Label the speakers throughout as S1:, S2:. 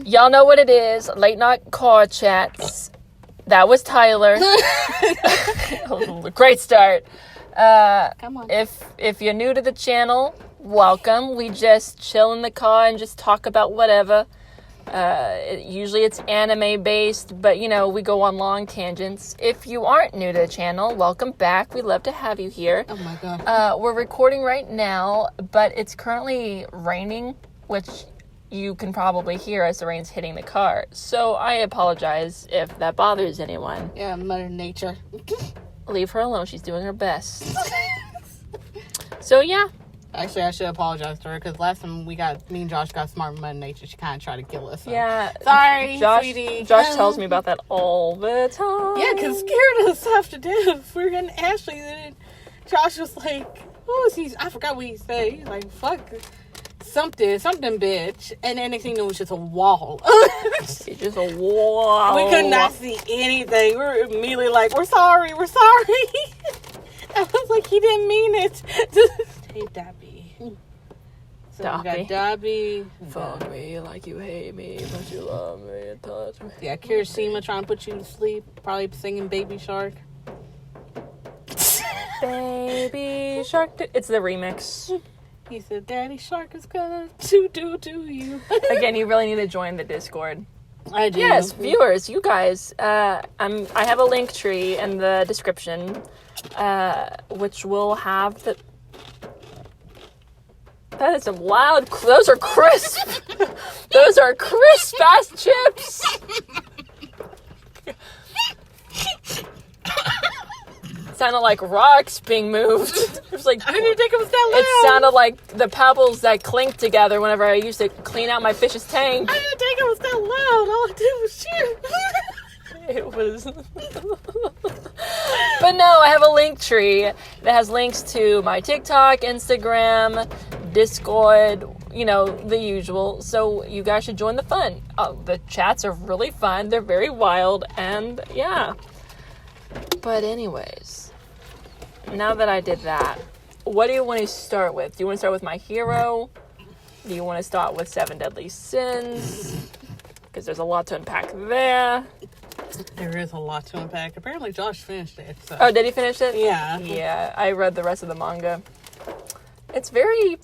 S1: Y'all know what it is. Late night car chats. That was Tyler. Great start.
S2: Come on.
S1: If you're new to the channel, welcome. We just chill in the car and just talk about whatever. Usually it's anime based, but we go on long tangents. If you aren't new to the channel, welcome back. We'd love to have you here.
S2: Oh my god.
S1: We're recording right now, but it's currently raining, which you can probably hear as the rain's hitting the car. So I apologize if that bothers anyone.
S2: Yeah, Mother Nature.
S1: Leave her alone. She's doing her best. So yeah.
S2: Actually, I should apologize to her because last time me and Josh got smart with Mother Nature, she kind of tried to kill us. So.
S1: Yeah.
S2: Sorry,
S1: Josh,
S2: sweetie.
S1: Josh tells me about that all the time.
S2: Yeah, because scared us half to death. We were getting Ashley, and Josh was like, what was he? I forgot what he said. He's like, fuck. Something, bitch. And then next thing you know, it was just a wall.
S1: It's just a wall.
S2: We could not see anything. We were immediately like, we're sorry. I was like, he didn't mean it. Hey, Dobby. So
S1: Dobby.
S2: we got Dobby.
S1: Fuck me like you hate me, but you love me and touch me.
S2: Yeah, Kirishima trying to put you to sleep. Probably singing Baby Shark.
S1: Baby Shark. It's the remix.
S2: He said, Daddy Shark is gonna do you.
S1: Again, you really need to join the Discord.
S2: I do.
S1: Yes, viewers, you guys. I have a Linktree in the description, which will have the. That is some loud. Those are crisp. Those are crisp ass chips. Sounded like rocks being moved. It was like,
S2: I didn't think it was that loud.
S1: It sounded like the pebbles that clink together whenever I used to clean out my fish's tank.
S2: I didn't think it was that loud. All I did was cheer.
S1: It was. But no, I have a Linktree that has links to my TikTok, Instagram, Discord, the usual. So you guys should join the fun. The chats are really fun. They're very wild. And yeah. But anyways, now that I did that, what do you want to start with? Do you want to start with my hero? Do you want to start with 7 Deadly Sins? Because there's a lot to unpack there.
S2: There is a lot to unpack. Apparently Josh finished it. So.
S1: Oh, did he finish it?
S2: Yeah.
S1: Yeah, I read the rest of the manga. It's very...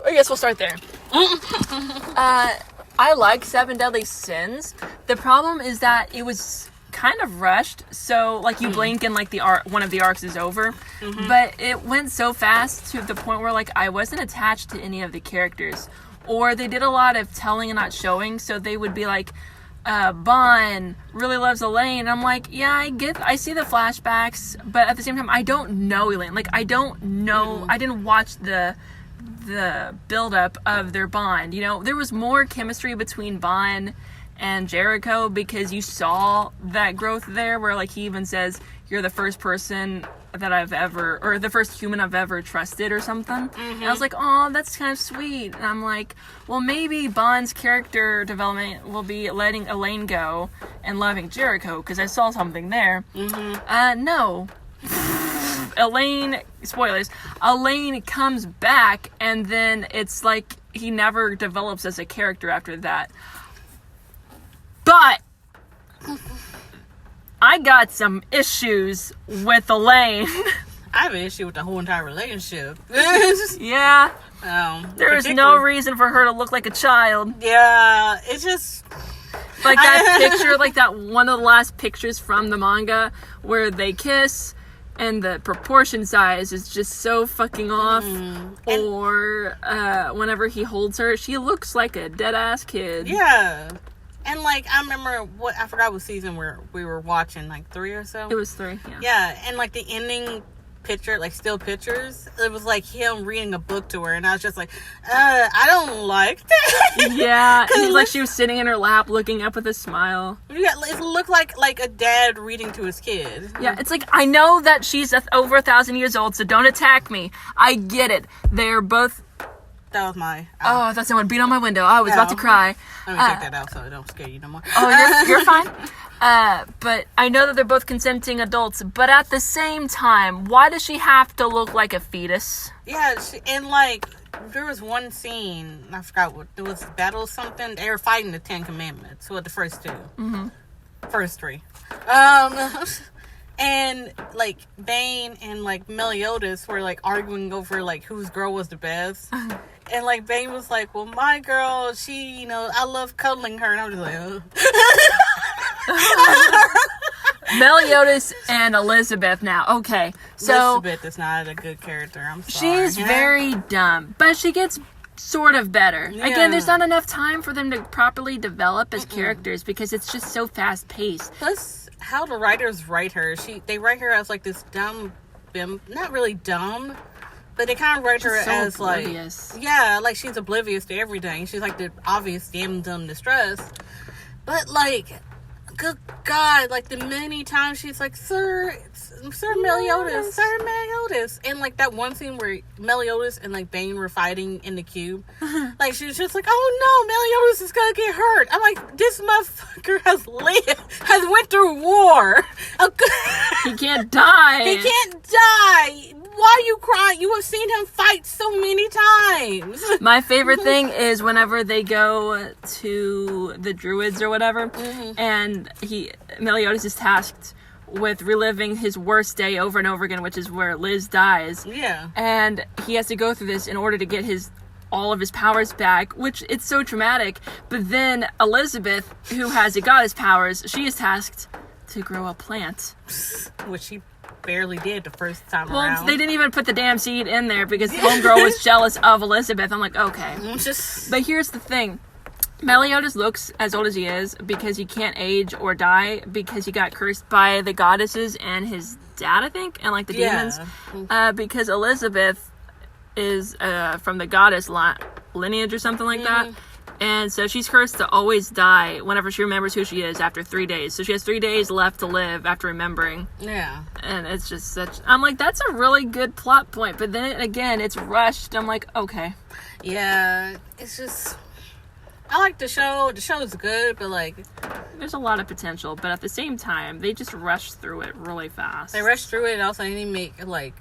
S1: I guess we'll start there. I like 7 Deadly Sins. The problem is that it was kind of rushed, so you blink and one of the arcs is over. But it went so fast to the point where I wasn't attached to any of the characters, or they did a lot of telling and not showing. So they would be like, Bon really loves Elaine, and I'm like, yeah, I see the flashbacks, but at the same time I don't know Elaine. I don't know. I didn't watch the build-up of their bond. There was more chemistry between Bon and Jericho because you saw that growth there where he even says, you're the first person that I've ever, or the first human I've ever trusted or something. And I was like, oh, that's kind of sweet. And I'm like, well, maybe Bond's character development will be letting Elaine go and loving Jericho, because I saw something there. No. Elaine, spoilers, Elaine comes back, and then it's like he never develops as a character after that. But I got some issues with Elaine.
S2: I have an issue with the whole entire relationship.
S1: Yeah. There is no reason for her to look like a child.
S2: Yeah, it's just...
S1: that picture, that one of the last pictures from the manga where they kiss, and the proportion size is just so fucking off. Or whenever he holds her, she looks like a dead-ass kid.
S2: Yeah. And, I remember I forgot what season we were watching, 3 or so?
S1: It was 3, yeah.
S2: Yeah, and, the ending picture, still pictures, it was, him reading a book to her, and I was just like, I don't like that.
S1: Yeah, and she was sitting in her lap, looking up with a smile.
S2: Yeah, it looked like a dad reading to his kid.
S1: Yeah, it's I know that she's over 1,000 years old, so don't attack me. I get it. They're both...
S2: That was my...
S1: Oh, I thought someone beat on my window. I was about to cry.
S2: Let me check that out so I don't scare you no more.
S1: Oh, you're fine? But I know that they're both consenting adults, but at the same time, why does she have to look like a fetus?
S2: Yeah, and there was one scene, I forgot what, it was battle something, they were fighting the 10 Commandments, well, the first two.
S1: Mm-hmm.
S2: First three. And, like, Bane and, like, Meliodas were, like, arguing over, like, whose girl was the best. And, like, Bane was like, well, my girl, she, you know, I love cuddling her. And I'm just like,
S1: Meliodas and Elizabeth now. Okay, so...
S2: Elizabeth is not a good character, I'm sorry.
S1: She's very dumb, but she gets sort of better.
S2: Yeah.
S1: Again, there's not enough time for them to properly develop as characters because it's just so fast-paced.
S2: Plus, how the writers write her, they write her as, like, this dumb bimp. Not really dumb, but they kind of write her
S1: so
S2: as,
S1: oblivious.
S2: like... Yeah, like, she's oblivious to everything. She's, like, the obvious damn dumb distress. But, like... Good God, like the many times she's like, Sir Meliodas, Sir Meliodas. And like that one scene where Meliodas and like Bane were fighting in the cube. Like she was just like, oh no, Meliodas is gonna get hurt. I'm like, this motherfucker has went through war.
S1: He can't die.
S2: He can't die. Why are you crying? You have seen him fight so many times.
S1: My favorite thing is whenever they go to the Druids or whatever, and Meliodas is tasked with reliving his worst day over and over again, which is where Liz dies.
S2: Yeah.
S1: And he has to go through this in order to get all of his powers back, which it's so traumatic. But then Elizabeth, who has a goddess powers, she is tasked to grow a plant.
S2: Which she barely did the first time
S1: well,
S2: around.
S1: They didn't even put the damn seed in there because homegirl was jealous of Elizabeth. I'm like, okay. But here's the thing. Meliodas looks as old as he is because he can't age or die because he got cursed by the goddesses and his dad, I think, and like the demons. Because Elizabeth is from the goddess lineage or something like that. And so she's cursed to always die whenever she remembers who she is after 3 days. So she has 3 days left to live after remembering.
S2: Yeah.
S1: And it's just I'm like, that's a really good plot point. But then again, it's rushed. I'm like, okay.
S2: Yeah. It's just... I like the show. The show is good, but like...
S1: There's a lot of potential. But at the same time, they just rush through it really fast.
S2: They rush through it and also they make like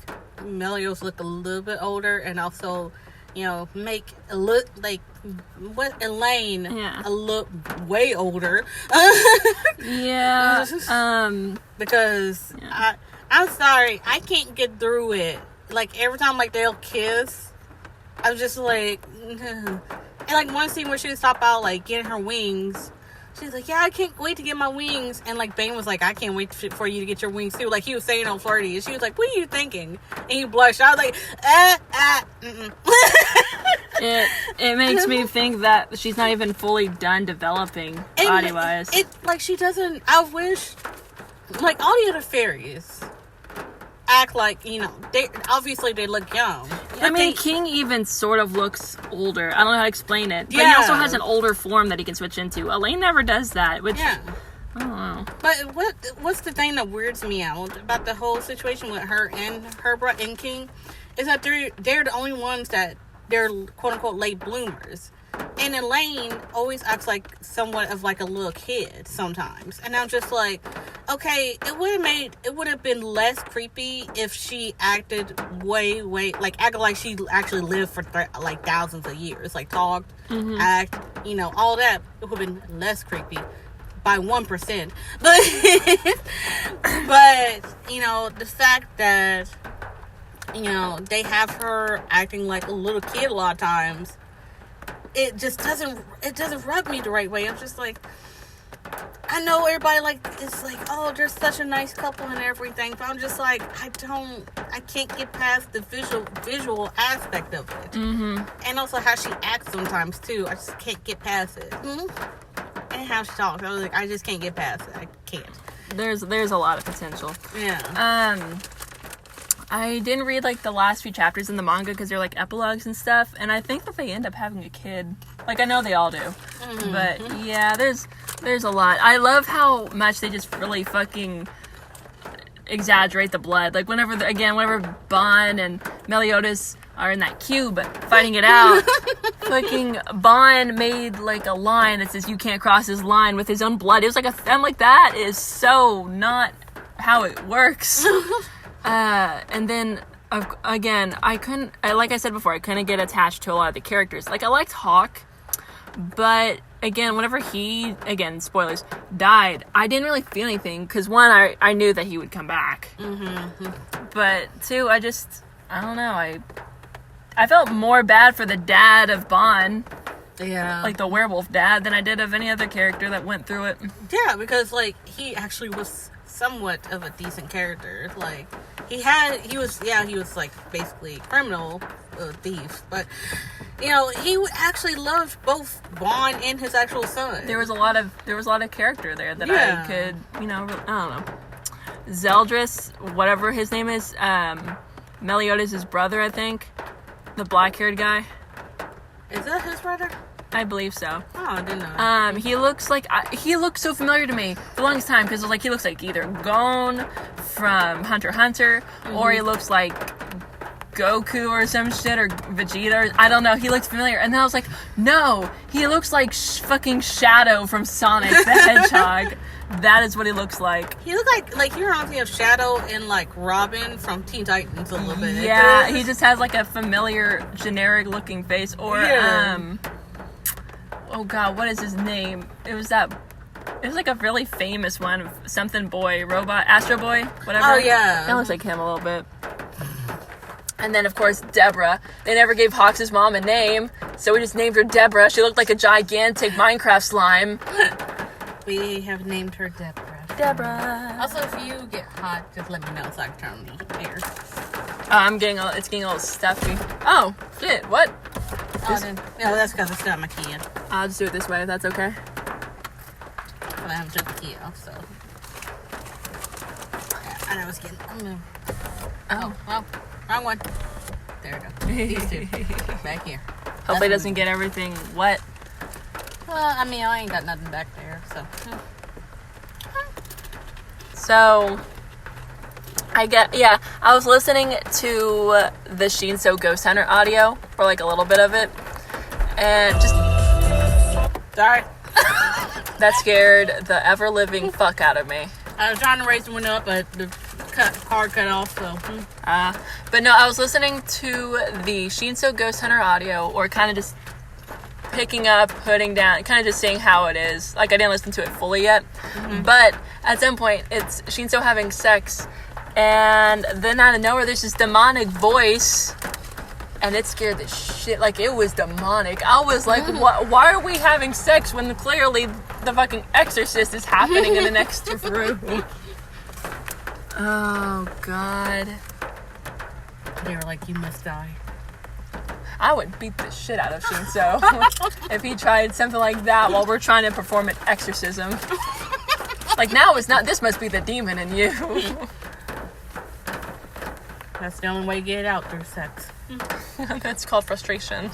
S2: Meliodas look a little bit older and also... You know, make a look like Elaine a look way older. Because I'm sorry, I can't get through it. Like every time like they'll kiss, I'm just like, and like one scene where she was talking about like getting her wings. She's like, yeah, I can't wait to get my wings. And, like, Bane was like, I can't wait for you to get your wings, too. Like, he was saying on flirty. And she was like, what are you thinking? And he blushed. I was like,
S1: It makes me think that she's not even fully done developing body-wise.
S2: Like, she doesn't, I wish, like, all the other fairies act like, you know, they look young.
S1: I mean, King even sort of looks older. I don't know how to explain it. But he also has an older form that he can switch into. Elaine never does that, which... Yeah. I don't know.
S2: But what's the thing that weirds me out about the whole situation with her and and King is that they're the only ones that they're quote-unquote late bloomers. And Elaine always acts like somewhat of like a little kid sometimes. And I'm just like, okay, it would have been less creepy if she acted acted like she actually lived for like thousands of years. Like talked, act, you know, all that. It would have been less creepy by 1%. But, you know, the fact that, you know, they have her acting like a little kid a lot of times, it just doesn't rub me the right way. I'm just like, I know everybody like it's like, oh, they're such a nice couple and everything, but I'm just like, I can't get past the visual aspect of it, and also how she acts sometimes too. I just can't get past it, and how she talks. I was like, I just can't get past it. I can't.
S1: There's a lot of potential.
S2: Yeah.
S1: I didn't read, like, the last few chapters in the manga because they're, like, epilogues and stuff, and I think that they end up having a kid. Like, I know they all do. But, yeah, there's a lot. I love how much they just really fucking exaggerate the blood. Like, whenever Bon and Meliodas are in that cube fighting it out, fucking Bon made, like, a line that says, you can't cross this line with his own blood. It was like I'm like, that is so not how it works. And then Again, like I said before, I couldn't get attached to a lot of the characters. Like, I liked Hawk, but again, whenever he, again, spoilers, died, I didn't really feel anything, because one, I knew that he would come back. Mm-hmm. But two, I don't know, I felt more bad for the dad of Bond.
S2: Yeah.
S1: Like the werewolf dad than I did of any other character that went through it.
S2: Yeah, because, like, he actually was somewhat of a decent character. Like, he was, like, basically criminal, thief. But, you know, he actually loved both Bond and his actual son.
S1: There was a lot of character there that I could, you know, I don't know. Zeldris, whatever his name is, Meliodas' his brother, I think. The black-haired guy.
S2: Is that his brother?
S1: I believe so.
S2: Oh, I didn't know.
S1: He looks so familiar to me for the longest time, because he looks like either Gon from Hunter x Hunter, or he looks like Goku or some shit, or Vegeta, or, I don't know, he looks familiar. And then I was like, no, he looks like fucking Shadow from Sonic the Hedgehog. That is what he looks like.
S2: He looked like he reminds me of Shadow and, like, Robin from Teen Titans a little bit.
S1: Yeah, he just has, like, a familiar, generic-looking face. Or, oh god, what is his name? It was like a really famous one. Something Boy, Robot, Astro Boy, whatever.
S2: Oh, yeah.
S1: That looks like him a little bit. And then, of course, Deborah. They never gave Hawks' mom a name, so we just named her Deborah. She looked like a gigantic Minecraft slime.
S2: We have named her Deborah.
S1: Deborah.
S2: Also, if you get hot, just let me know so I can turn the air.
S1: It's getting a little stuffy. Oh, shit, what?
S2: That's because it's not my key in.
S1: I'll just do it this way if that's okay.
S2: Well, I haven't took the key off, so. Yeah, I know it's getting. Oh, well, wrong one. There we go. These two. Back here.
S1: Hopefully it doesn't get everything wet.
S2: Well, I mean, I ain't got nothing back there, so.
S1: So, I was listening to the Shinso Ghost Hunter audio for like a little bit of it, and just
S2: Sorry.
S1: that scared the ever-living fuck out of me.
S2: I was trying to raise the window up, but the car cut off, so.
S1: But no, I was listening to the Shinso Ghost Hunter audio, or kind of just picking up, putting down, kind of just seeing how it is. Like, I didn't listen to it fully yet, but at some point, it's Shinso having sex, and then out of nowhere, there's this demonic voice, and it scared the shit, like, it was demonic. I was like, why are we having sex when clearly the fucking Exorcist is happening in the next room? Oh, God.
S2: They were like, you must die.
S1: I would beat the shit out of Shinso if he tried something like that while we're trying to perform an exorcism. Like, now it's not, this must be the demon in you.
S2: That's the only way to get it out, through sex.
S1: That's called frustration.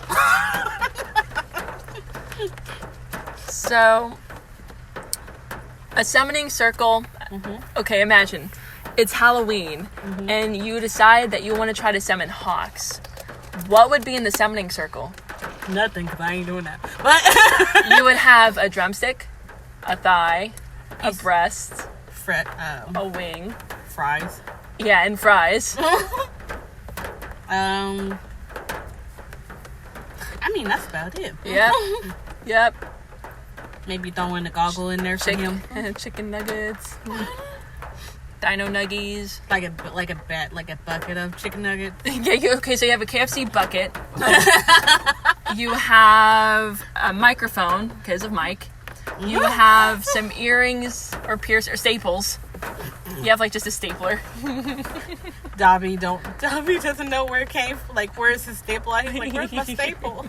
S1: So, a summoning circle. Okay, imagine. It's Halloween, and you decide that you want to try to summon Hawks. What would be in the summoning circle?
S2: Nothing, because I ain't doing that. But
S1: you would have a drumstick, a thigh, a breast,
S2: a
S1: wing,
S2: fries.
S1: Yeah, and fries.
S2: I mean, that's about it.
S1: Yep.
S2: Maybe throw in a goggle in there for him.
S1: Chicken nuggets. Dino nuggies.
S2: Like a bucket of chicken nuggets.
S1: Okay, so you have a KFC bucket. You have a microphone, because of Mike. You have some earrings or staples. You have, like, just a stapler.
S2: Dobby doesn't know where it came from. Like, where's his staple? He's like, where's my staple?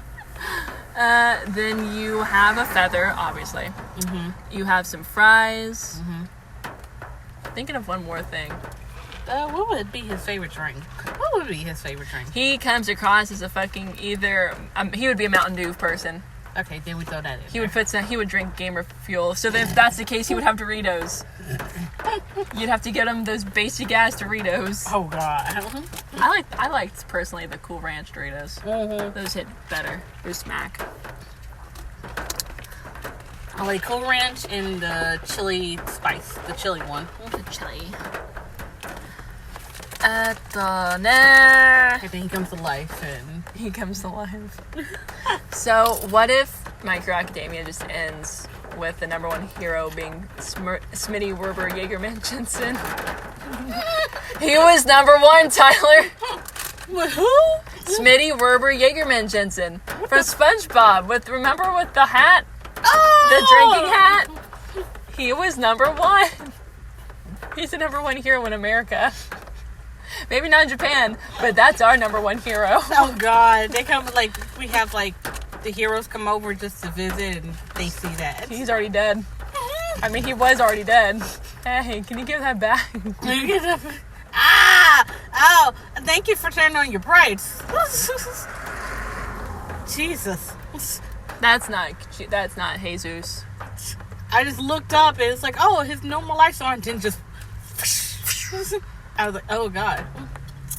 S1: Then you have a feather, obviously. You have some fries. Thinking of one more thing.
S2: What would be his favorite drink?
S1: He comes across as a fucking either... he would be a Mountain Dew person.
S2: Okay, then we throw that in.
S1: He would drink Gamer Fuel. So then if that's the case, he would have Doritos. You'd have to get him those basic ass Doritos.
S2: Oh god.
S1: I liked personally the Cool Ranch Doritos. Those hit better. Those smack.
S2: I like Cool Ranch and the chili spice, the chili one.
S1: The chili. And
S2: then he comes to life and...
S1: He comes to life. So, what if My Hero Academia just ends with the number one hero being Smitty Werber Jaegerman Jensen? He was number one, Tyler.
S2: Who?
S1: Smitty Werber Jaegerman Jensen from SpongeBob. Remember with the hat?
S2: Oh!
S1: The drinking hat? He was number one. He's the number one hero in America. Maybe not in Japan, but that's our number one hero.
S2: Oh God, they come we have the heroes come over just to visit and they see that.
S1: He's already dead. I mean, he was already dead. Hey, can you give that back?
S2: Oh, thank you for turning on your brights. Jesus.
S1: That's not Jesus.
S2: I just looked up and it's like, oh, his normal lights on, and just... I was like, oh God.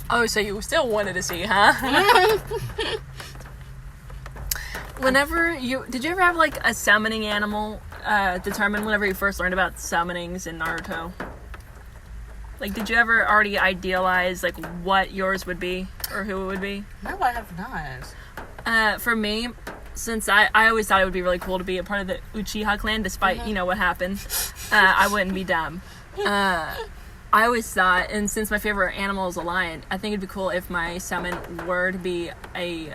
S1: Oh, so you still wanted to see, huh? Did you ever have a summoning animal determined whenever you first learned about summonings in Naruto? Did you ever already idealize what yours would be or who it would be?
S2: No, I have not.
S1: For me, since I always thought it would be really cool to be a part of the Uchiha clan, despite what happened, I wouldn't be dumb. I always thought, and since my favorite animal is a lion, I think it'd be cool if my summon were to be a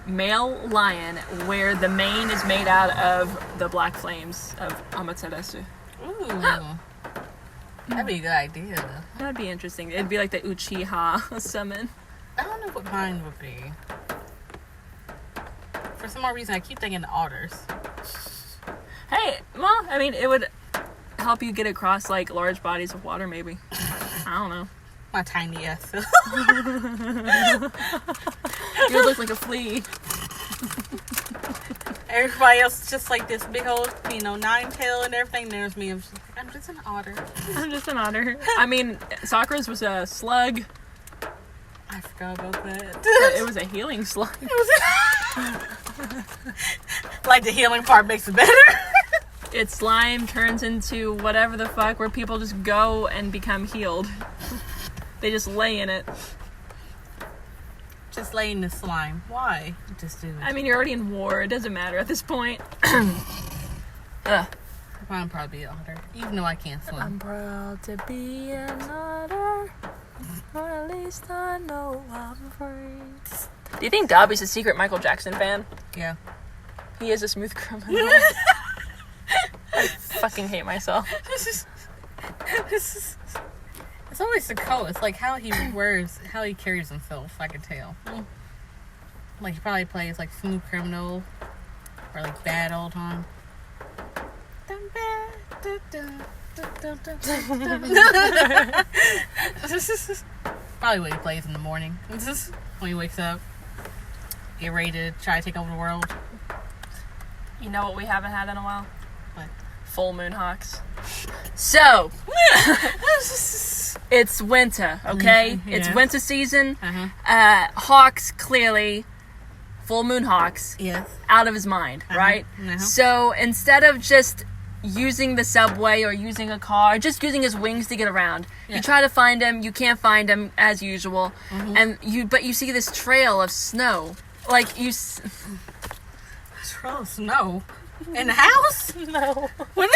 S1: male lion where the mane is made out of the black flames of Amaterasu.
S2: Ooh. That'd be a good idea.
S1: That'd be interesting. It'd be like the Uchiha summon.
S2: I don't know what mine would be. For some more reason, I keep thinking otters.
S1: Hey, well, I mean, it would help you get across large bodies of water, maybe. I don't know.
S2: My tiny ass.
S1: You would look like a flea.
S2: Everybody else is just like this big old, nine tail and everything. There's me. I'm just an otter.
S1: I'm just an otter. I mean, Sakura's was a slug.
S2: I forgot about that.
S1: It was a healing slug.
S2: The healing part makes it better.
S1: Its slime turns into whatever the fuck where people just go and become healed. They just lay in it.
S2: Just lay in the slime. Why? Just do it.
S1: I mean, you're already in war. It doesn't matter at this point.
S2: Ugh. I'm probably an otter, even though I can't swim.
S1: I'm proud to be an otter, or at least I know I'm free. Do you think Dobby's a secret Michael Jackson fan?
S2: Yeah.
S1: He is a smooth criminal. I fucking hate myself.
S2: It's always the coat. It's how he how he carries himself. I can tell. He probably plays smooth criminal or bad all the time. Probably what he plays in the morning. When he wakes up, get ready to try to take over the world.
S1: You know what we haven't had in a while?
S2: What?
S1: Full moon hawks. So, it's winter, okay?
S2: Yeah.
S1: It's winter season.
S2: Uh-huh.
S1: Hawks, clearly, full moon hawks,
S2: Yes.
S1: out of his mind, right?
S2: Uh-huh.
S1: So, instead of just using the subway or using a car, just using his wings to get around,
S2: Yeah.
S1: you try to find him, you can't find him as usual,
S2: Mm-hmm.
S1: but you see this trail of snow.
S2: Trail of snow in the house?
S1: No.
S2: What?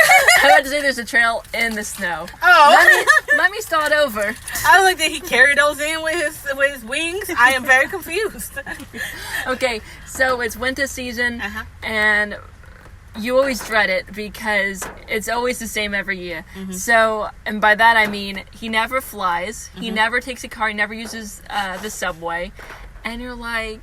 S1: I had to say there's a trail in the snow.
S2: Oh.
S1: Let me start over.
S2: I was like, did he carry those in with his wings? I am very confused.
S1: Okay, so it's winter season,
S2: Uh-huh.
S1: and you always dread it because it's always the same every year.
S2: Mm-hmm.
S1: So, and by that I mean he never flies, he never takes a car, he never uses the subway, and you're like,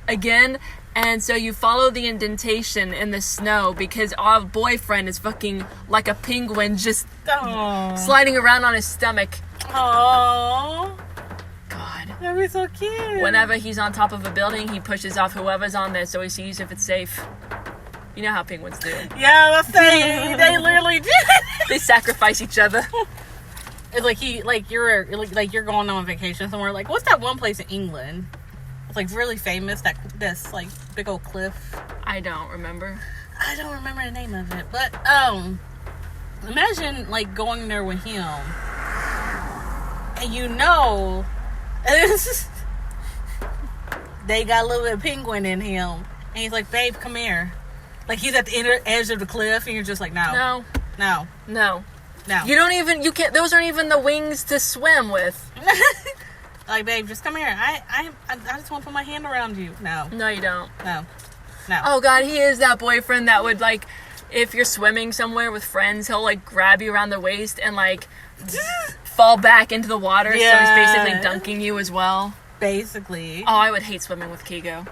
S1: again. And so you follow the indentation in the snow because our boyfriend is fucking like a penguin just sliding around on his stomach.
S2: Oh,
S1: God.
S2: that'd be so cute.
S1: Whenever he's on top of a building, he pushes off whoever's on there so he sees if it's safe. You know how penguins do.
S2: Yeah, let's say they literally did.
S1: They sacrifice each other.
S2: It's you're going on vacation somewhere. What's that one place in England? It's really famous. That's big old cliff.
S1: I don't remember.
S2: I don't remember the name of it, but imagine going there with him, And they got a little bit of penguin in him. And he's like, babe, come here. Like, he's at the inner edge of the cliff, and you're just like, no. You
S1: can't, those aren't even the wings to swim with.
S2: Like, babe, just come here. I just want to put my hand around you. No.
S1: No, you don't.
S2: No.
S1: Oh, God, he is that boyfriend that would, like, if you're swimming somewhere with friends, he'll, like, grab you around the waist and, like, fall back into the water. Yeah. So he's basically dunking you as well.
S2: Basically.
S1: Oh, I would hate swimming with Kigo.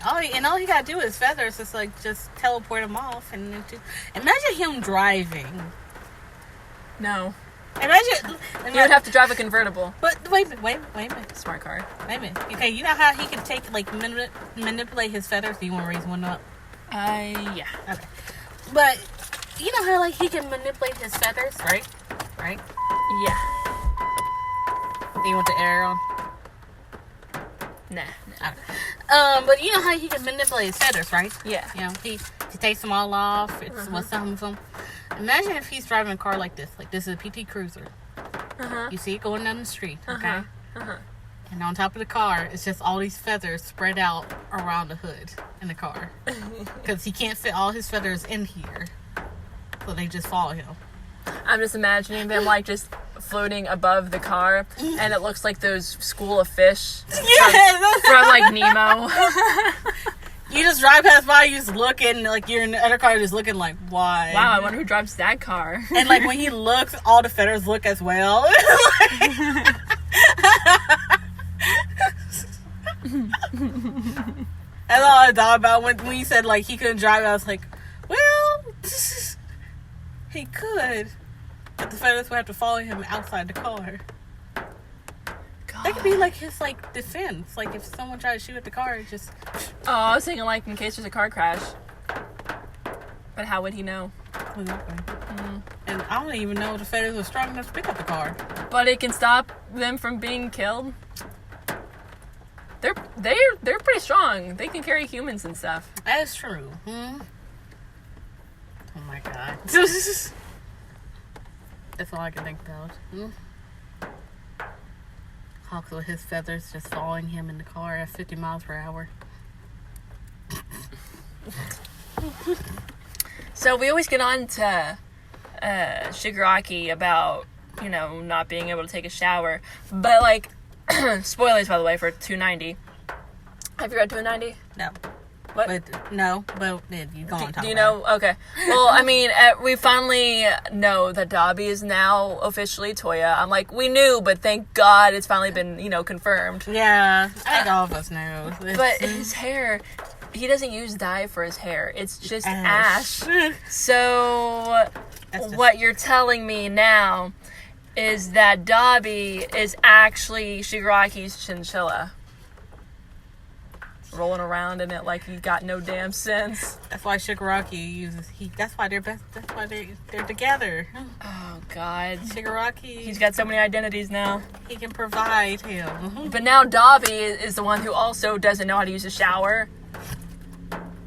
S2: All he gotta do is feathers. It's like, just teleport him off. Imagine him driving.
S1: No.
S2: Imagine
S1: you would have to drive a convertible.
S2: But wait a minute.
S1: Smart car.
S2: Wait a minute. Okay, you know how he can take, like, manipulate his feathers? Do you want to raise one up?
S1: Yeah.
S2: Okay. But you know how, like, he can manipulate his feathers, right? Right?
S1: Yeah.
S2: Do you want the air on?
S1: Nah.
S2: Okay. But you know how he can manipulate his feathers, right?
S1: Yeah.
S2: You know, he takes them all off. It's what's some of them. Imagine if he's driving a car like this. Like, this is a PT Cruiser. You see it going down the street, okay? And on top of the car, it's just all these feathers spread out around the hood in the car. Because he can't fit all his feathers in here. So they just follow him.
S1: I'm just imagining them, like, just floating above the car, and it looks like those school of fish from like, Nemo.
S2: You just drive past by, you just looking, like, you're in the other car, just looking like, why?
S1: Wow, I wonder who drives that car.
S2: And, like, when he looks, all the feathers look as well. That's all I thought about when you said, like, he couldn't drive. I was like, well, he could. But the feathers would have to follow him outside the car. God. That could be, like, his, like, defense. Like, if someone tried to shoot at the car, it just...
S1: Oh, I was thinking, like, in case there's a car crash. But how would he know?
S2: Exactly. And I don't even know if the feathers are strong enough to pick up the car.
S1: But it can stop them from being killed. They're pretty strong. They can carry humans and stuff.
S2: That is true. Oh my god. That's all I can think about. Hawks with his feathers just following him in the car at 50 miles per hour.
S1: So we always get on to Shigaraki about, not being able to take a shower. But, like, spoilers, by the way, for 290. Have you read 290?
S2: No.
S1: What?
S2: But, no, but you go on.
S1: Do you know? Okay. Well, I mean, we finally know that Dabi is now officially Toya. I'm like, we knew, but thank God it's finally been, confirmed.
S2: Yeah, I think all of us knew.
S1: But his hair, he doesn't use dye for his hair. It's just ash. So, what you're telling me now is that Dabi is actually Shigaraki's chinchilla. Rolling around in it like he got no damn sense.
S2: That's why Shigaraki uses that's why they're best. That's why they're together.
S1: Oh God,
S2: Shigaraki.
S1: He's got so many identities now.
S2: He can provide him.
S1: But now Dabi is the one who also doesn't know how to use a shower.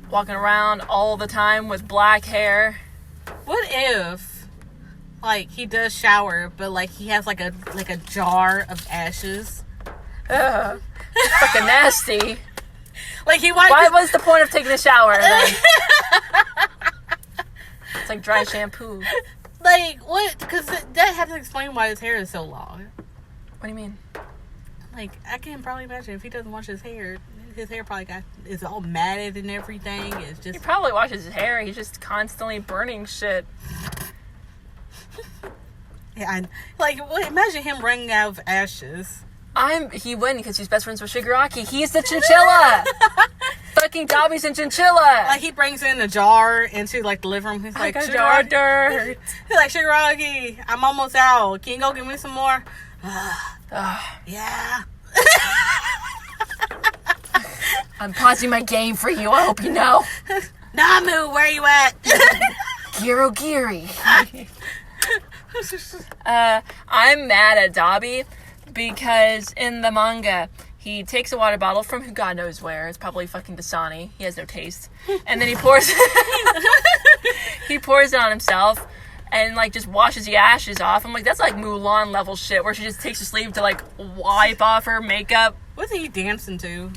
S1: Walking around all the time with black hair.
S2: What if, like, he does shower, but, like, he has like a jar of ashes?
S1: Ugh, it's fucking nasty.
S2: Like,
S1: why was the point of taking a shower then? It's like dry shampoo.
S2: Like, what? Because that has to explain why his hair is so long.
S1: What do you mean?
S2: Like, I can probably imagine if he doesn't wash his hair probably is all matted and everything. It's just...
S1: He probably washes his hair. He's just constantly burning shit.
S2: Yeah, imagine him running out of ashes.
S1: He wouldn't because he's best friends with Shigaraki. He's the chinchilla. Fucking Dabi's a chinchilla.
S2: Like, he brings in a jar into, like, the living room. He's like,
S1: a jar of dirt.
S2: He's like, Shigaraki, I'm almost out. Can you go give me some more? Yeah.
S1: I'm pausing my game for you. I hope you know.
S2: Namu, where you at?
S1: Girogiri. I'm mad at Dabi. Because in the manga, he takes a water bottle from God knows where. It's probably fucking Dasani. He has no taste. And then he pours it on himself. and, like, just washes the ashes off. I'm like, that's, like, Mulan level shit, where she just takes her sleeve to, like, wipe off her makeup.
S2: What's he dancing to?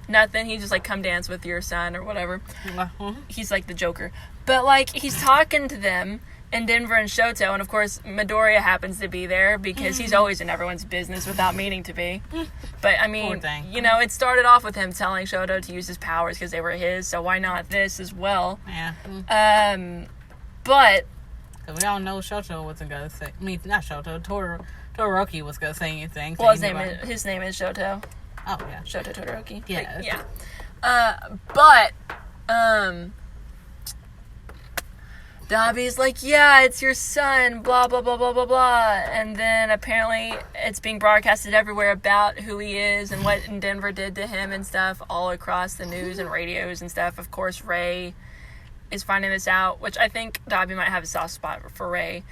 S1: Nothing. He just, like, come dance with your son or whatever.
S2: Uh-huh.
S1: He's, like, the Joker. But, like, he's talking to them in Denver and Shoto, and, of course, Midoriya happens to be there because he's always in everyone's business without meaning to be. But, I mean, you know, it started off with him telling Shoto to use his powers because they were his, so why not this as well?
S2: Yeah.
S1: But...
S2: we all know Shoto wasn't going to say... I mean, not Shoto. Todoroki was going to say anything.
S1: Well, his name is Shoto.
S2: Oh, yeah.
S1: Shoto Todoroki.
S2: Yeah.
S1: But, Dabi's like, yeah, it's your son, blah, blah, blah, blah, blah, blah. And then apparently it's being broadcasted everywhere about who he is and what Denver did to him and stuff all across the news and radios and stuff. Of course, Ray is finding this out, which I think Dabi might have a soft spot for Ray.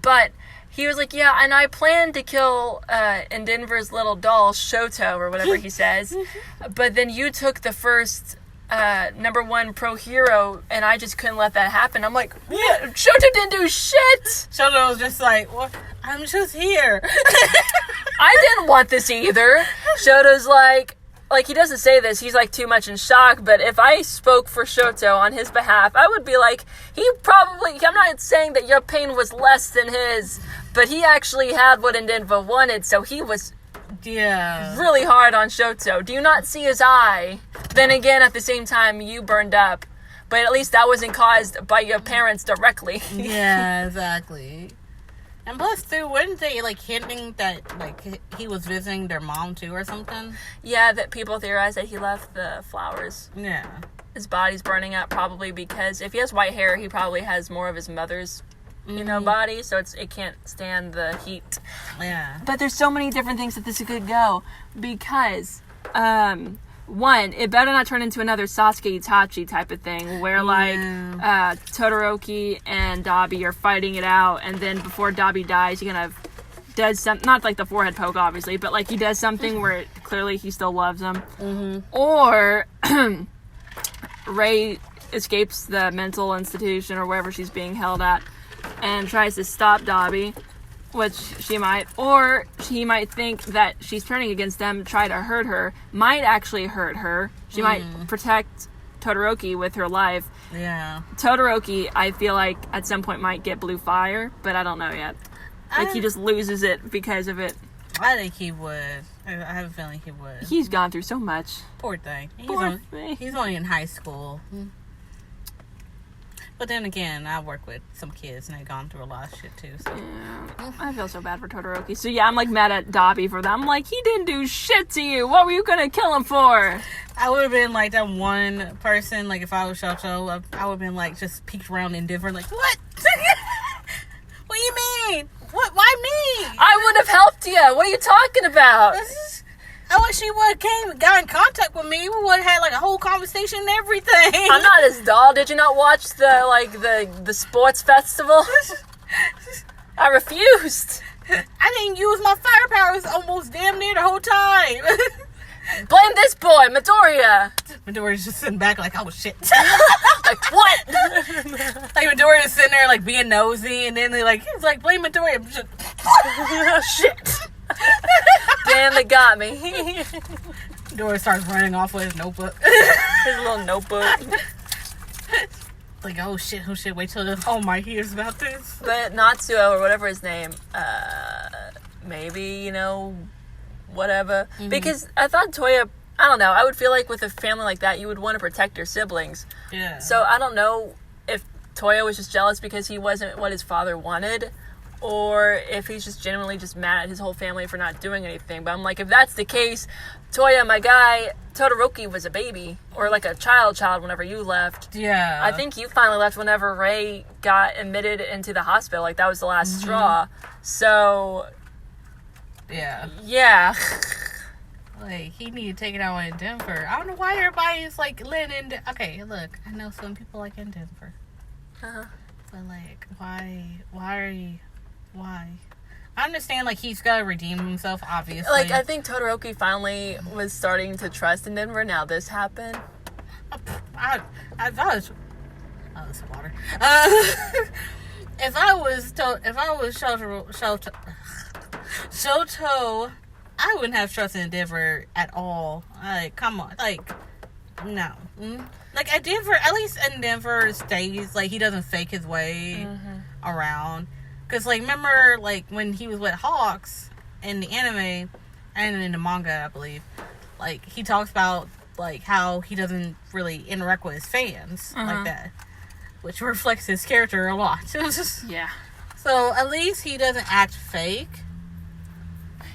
S1: But he was like, yeah, and I planned to kill in Denver's little doll, Shoto, or whatever he says. But then you took the first... number one pro hero, and I just couldn't let that happen. I'm like, yeah, Shoto didn't do shit.
S2: Shoto was just like, well, I'm just here.
S1: I didn't want this either. Shoto's like he doesn't say this. He's like too much in shock. But if I spoke for Shoto on his behalf, I would be like, I'm not saying that your pain was less than his, but he actually had what Denver wanted, so he was really hard on Shoto. Do you not see his eye? Then again, at the same time, you burned up. But at least that wasn't caused by your parents directly.
S2: Yeah, exactly. And plus, too, weren't they, like, hinting that, like, he was visiting their mom, too, or something?
S1: Yeah, that people theorize that he left the flowers.
S2: Yeah.
S1: His body's burning up probably because if he has white hair, he probably has more of his mother's body, so it can't stand the heat.
S2: Yeah.
S1: But there's so many different things that this could go because, one, it better not turn into another Sasuke Itachi type of thing where, like, Todoroki and Dabi are fighting it out, and then before Dabi dies, he kind of does something, not like the forehead poke, obviously, but, like, he does something where clearly he still loves him. Or Rei escapes the mental institution or wherever she's being held at and tries to stop Dabi, which she might, or he might think that she's turning against them, try to hurt her, might actually hurt her. She might protect Todoroki with her life.
S2: Yeah.
S1: Todoroki, I feel like, at some point might get blue fire, but I don't know yet. Like, he just loses it because of it.
S2: I think he would. I have a feeling he would.
S1: He's gone through so much.
S2: Poor thing. He's only in high school. But then again, I work with some kids and they've gone through a lot of shit too. So.
S1: Yeah, I feel so bad for Todoroki. So yeah, I'm like mad at Dabi for that. I'm like, he didn't do shit to you. What were you gonna kill him for?
S2: I would have been like that one person, like if I was Shoto, I would have been like just peeked around indifferent, like, what? What do you mean? What? Why me?
S1: I would have helped you. What are you talking about?
S2: I wish she would have got in contact with me. We would have had like a whole conversation and everything.
S1: I'm not his doll. Did you not watch the sports festival? I refused.
S2: I didn't use my fire powers almost damn near the whole time.
S1: Blame this boy, Midoriya.
S2: Midoriya's just sitting back like, oh shit.
S1: Like, what?
S2: Like Midoriya's sitting there like being nosy, and then he's like, blame Midoriya.
S1: Shit. Damn, they got me.
S2: Midoriya starts running off with his notebook.
S1: His little notebook.
S2: Like, oh shit, wait till oh my hears about this.
S1: But Natsuo, or whatever his name, maybe, whatever. Mm-hmm. Because I thought Toya, I don't know, I would feel like with a family like that, you would want to protect your siblings.
S2: Yeah.
S1: So I don't know if Toya was just jealous because he wasn't what his father wanted, or if he's just genuinely just mad at his whole family for not doing anything. But I'm like, if that's the case, Toya, my guy, Todoroki was a baby, or like a child whenever you left.
S2: Yeah.
S1: I think you finally left whenever Ray got admitted into the hospital. Like, that was the last straw. So... Yeah.
S2: Like, he needed to take it out in Denver. I don't know why everybody's like letting in. Okay, look, I know some people like in Denver.
S1: Uh-huh.
S2: But like, why are you? Why? I understand, like, he's got to redeem himself, obviously.
S1: Like, I think Todoroki finally was starting to trust in Denver. Now this happened.
S2: I thought it was... Oh, it's water. if I was Shoto, I wouldn't have trust in Denver at all. Like, come on, like, no. Like at Denver, at least in Denver stays like he doesn't fake his way around. Cause like remember like when he was with Hawks in the anime and in the manga, I believe, like he talks about like how he doesn't really interact with his fans like that, which reflects his character a lot.
S1: Yeah.
S2: So at least he doesn't act fake.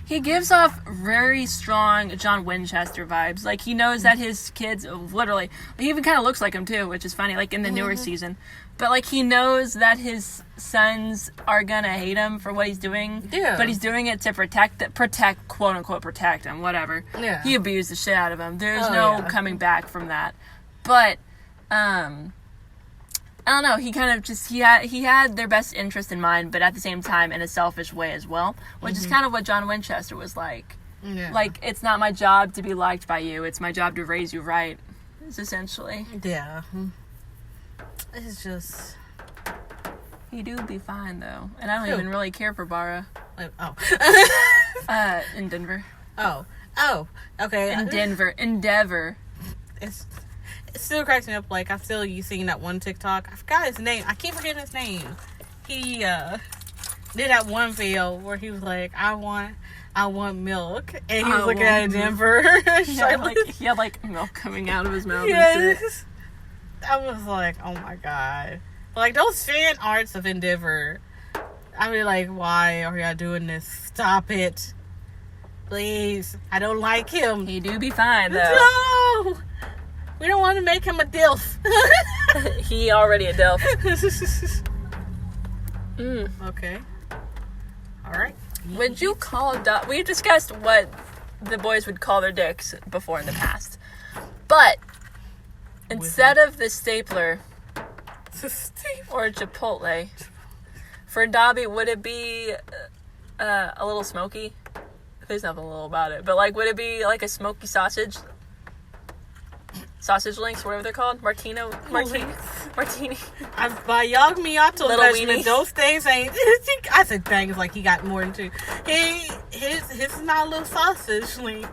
S1: He gives off very strong John Winchester vibes. Like, he knows that his kids, literally, he even kind of looks like him, too, which is funny, like, in the newer season. But, like, he knows that his sons are gonna hate him for what he's doing.
S2: Yeah.
S1: But he's doing it to protect, quote-unquote, protect him, whatever.
S2: Yeah.
S1: He abused the shit out of him. There's no coming back from that. But, I don't know, he kind of just, he had their best interest in mind, but at the same time in a selfish way as well, which is kind of what John Winchester was like. Yeah. Like, it's not my job to be liked by you, it's my job to raise you right, is essentially.
S2: Yeah. It's just...
S1: He do be fine, though. And I don't even really care for Bara. In Denver.
S2: Oh, okay.
S1: In Denver. Endeavor.
S2: It still cracks me up. Like, I feel you seeing that one TikTok. I forgot his name. I keep forgetting his name. He did that one video where he was like, I want milk. And he was looking at Denver.
S1: He had like milk coming out of his mouth.
S2: Yes. And shit. I was like, oh my god. Like, those fan arts of Endeavor. I mean, like, why are y'all doing this? Stop it. Please. I don't like him.
S1: He do be fine, though.
S2: No! We don't want to make him a DILF.
S1: He already a DILF.
S2: Okay. Alright.
S1: Would you call we discussed what the boys would call their dicks before in the past. But instead of the stapler or Chipotle, for Dobby, would it be a little smoky? There's nothing little about it. But like, would it be like a smoky sausage? Sausage links, whatever they're called. Martini.
S2: By Yog Miyato measurement, those things ain't... I said things like he got more than two. His is not a little sausage link.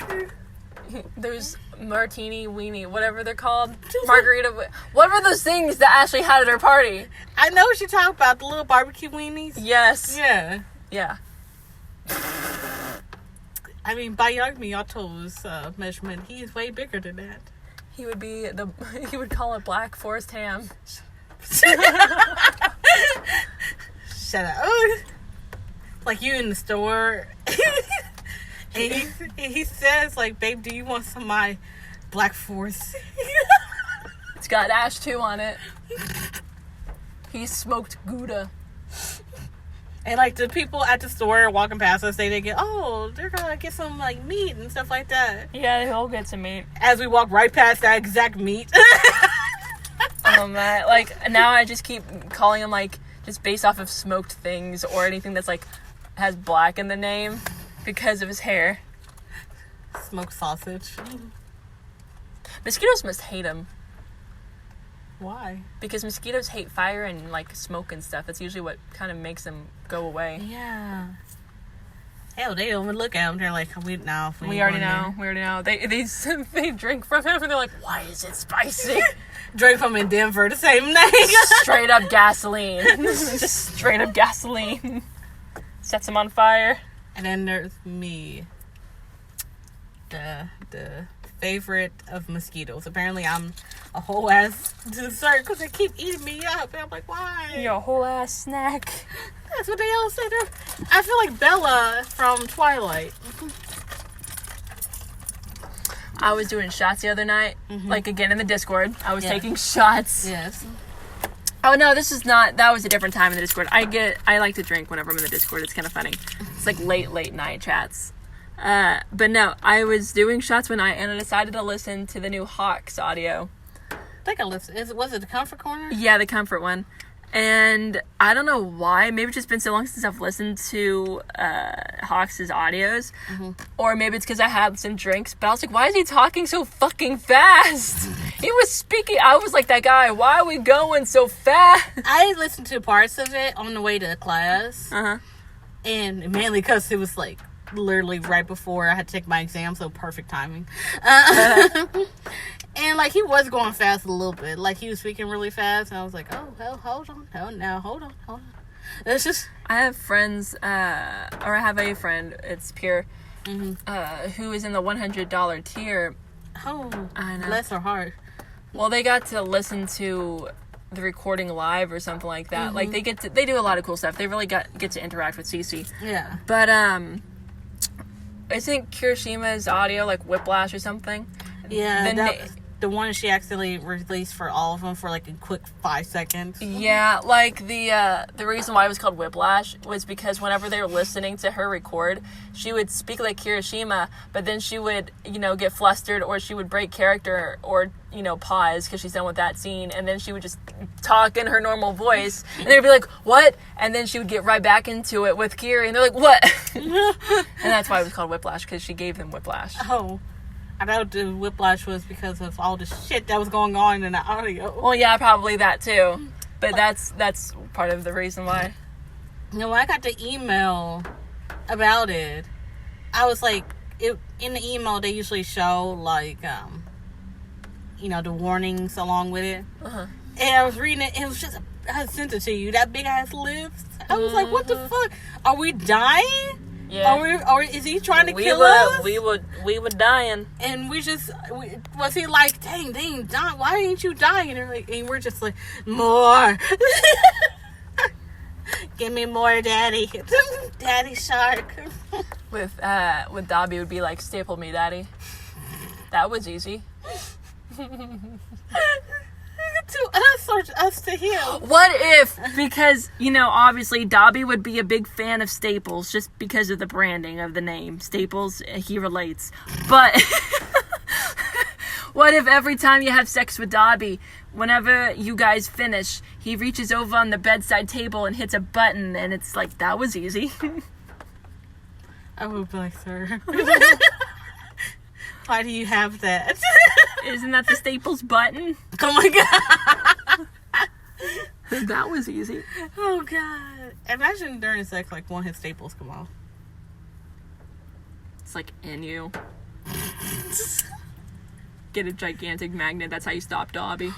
S1: There's martini weenie, whatever they're called. Margarita. What were those things that Ashley had at her party?
S2: I know what you're talking about. The little barbecue weenies.
S1: Yes.
S2: Yeah.
S1: Yeah.
S2: I mean, by Yog Miyato's measurement, he is way bigger than that.
S1: He would call it Black Forest ham.
S2: Shut up. Like you in the store. and he says, like, babe, do you want some of my Black Forest?
S1: It's got Ash 2 on it. He smoked Gouda.
S2: And, like, the people at the store walking past us, they're gonna get some, like, meat and stuff like that.
S1: Yeah, they'll get some meat.
S2: As we walk right past that exact meat.
S1: Oh, man. Like, now I just keep calling him, like, just based off of smoked things or anything that's, like, has black in the name because of his hair.
S2: Smoked sausage.
S1: Mosquitoes must hate him.
S2: Why?
S1: Because mosquitoes hate fire and, like, smoke and stuff. That's usually what kind of makes them go away.
S2: Yeah. Hell, they don't even look at him. They're like, we already
S1: know. They drink from him and they're like, why is it spicy?
S2: Drink from in Denver, the same name.
S1: Straight up gasoline. Just straight up gasoline. Sets him on fire.
S2: And then there's me. The favorite of mosquitoes. Apparently I'm a whole ass dessert because they keep eating me up. And I'm like, why?
S1: You're a whole ass snack.
S2: That's what they all say. I feel like Bella from Twilight.
S1: I was doing shots the other night. Like, again, in the Discord. I was taking shots.
S2: Yes.
S1: Oh, no, that was a different time in the Discord. I like to drink whenever I'm in the Discord. It's kind of funny. It's like late night chats. But no, I was doing shots one night and I decided to listen to the new Hawks audio.
S2: I think I listened. Was it the Comfort Corner?
S1: Yeah, the Comfort one. And I don't know why. Maybe it's just been so long since I've listened to Hawks' audios. Or maybe it's because I had some drinks. But I was like, why is he talking so fucking fast? He was speaking. I was like, that guy, why are we going so fast?
S2: I listened to parts of it on the way to class.
S1: Uh-huh.
S2: And mainly because it was like literally right before I had to take my exam. So perfect timing. And, like, he was going fast a little bit. Like, he was speaking really fast. And I was like, oh, hell, hold on. Hold on. It's just...
S1: I have friends, or I have a friend, it's Pure, who is in the $100 tier.
S2: Oh,
S1: I know.
S2: bless her heart.
S1: Well, they got to listen to the recording live or something like that. Like, they do a lot of cool stuff. They really get to interact with Cece.
S2: Yeah.
S1: But, I think Kirishima's audio, like, Whiplash or something.
S2: Yeah, the one she accidentally released for all of them for like a quick 5 seconds.
S1: Yeah, like the reason why it was called Whiplash was because whenever they were listening to her record, she would speak like Kirishima, but then she would, get flustered, or she would break character, or, pause because she's done with that scene, and then she would just talk in her normal voice, and they'd be like, what? And then she would get right back into it with Kiri, and they're like, what? And that's why it was called Whiplash, because she gave them whiplash.
S2: Oh. I thought the whiplash was because of all the shit that was going on in the audio.
S1: Well, yeah, probably that too. But that's part of the reason why.
S2: When I got the email about it, I was like, in the email they usually show like, the warnings along with it. And I was reading it, and it was just, I sent it to you, that big ass lips. I was like, what the fuck? Are we dying?
S1: Yeah.
S2: Or is he trying to kill us?
S1: We were dying.
S2: And was he like, dang, they ain't dying. Why ain't you dying? And we're just like, more. Give me more, daddy. Daddy shark.
S1: With Dobby would be like, staple me, daddy. That was easy.
S2: To us or us to him?
S1: What if, because, obviously Dobby would be a big fan of Staples just because of the branding of the name. Staples, he relates. But what if every time you have sex with Dobby, whenever you guys finish, he reaches over on the bedside table and hits a button, and it's like, that was easy.
S2: I would be like, sir. Why do you have that?
S1: Isn't that the Staples button?
S2: Oh my god.
S1: That was easy.
S2: Oh god. Imagine during sex, like, one of his staples come off.
S1: It's like in you. Get a gigantic magnet. That's how you stop Dobby.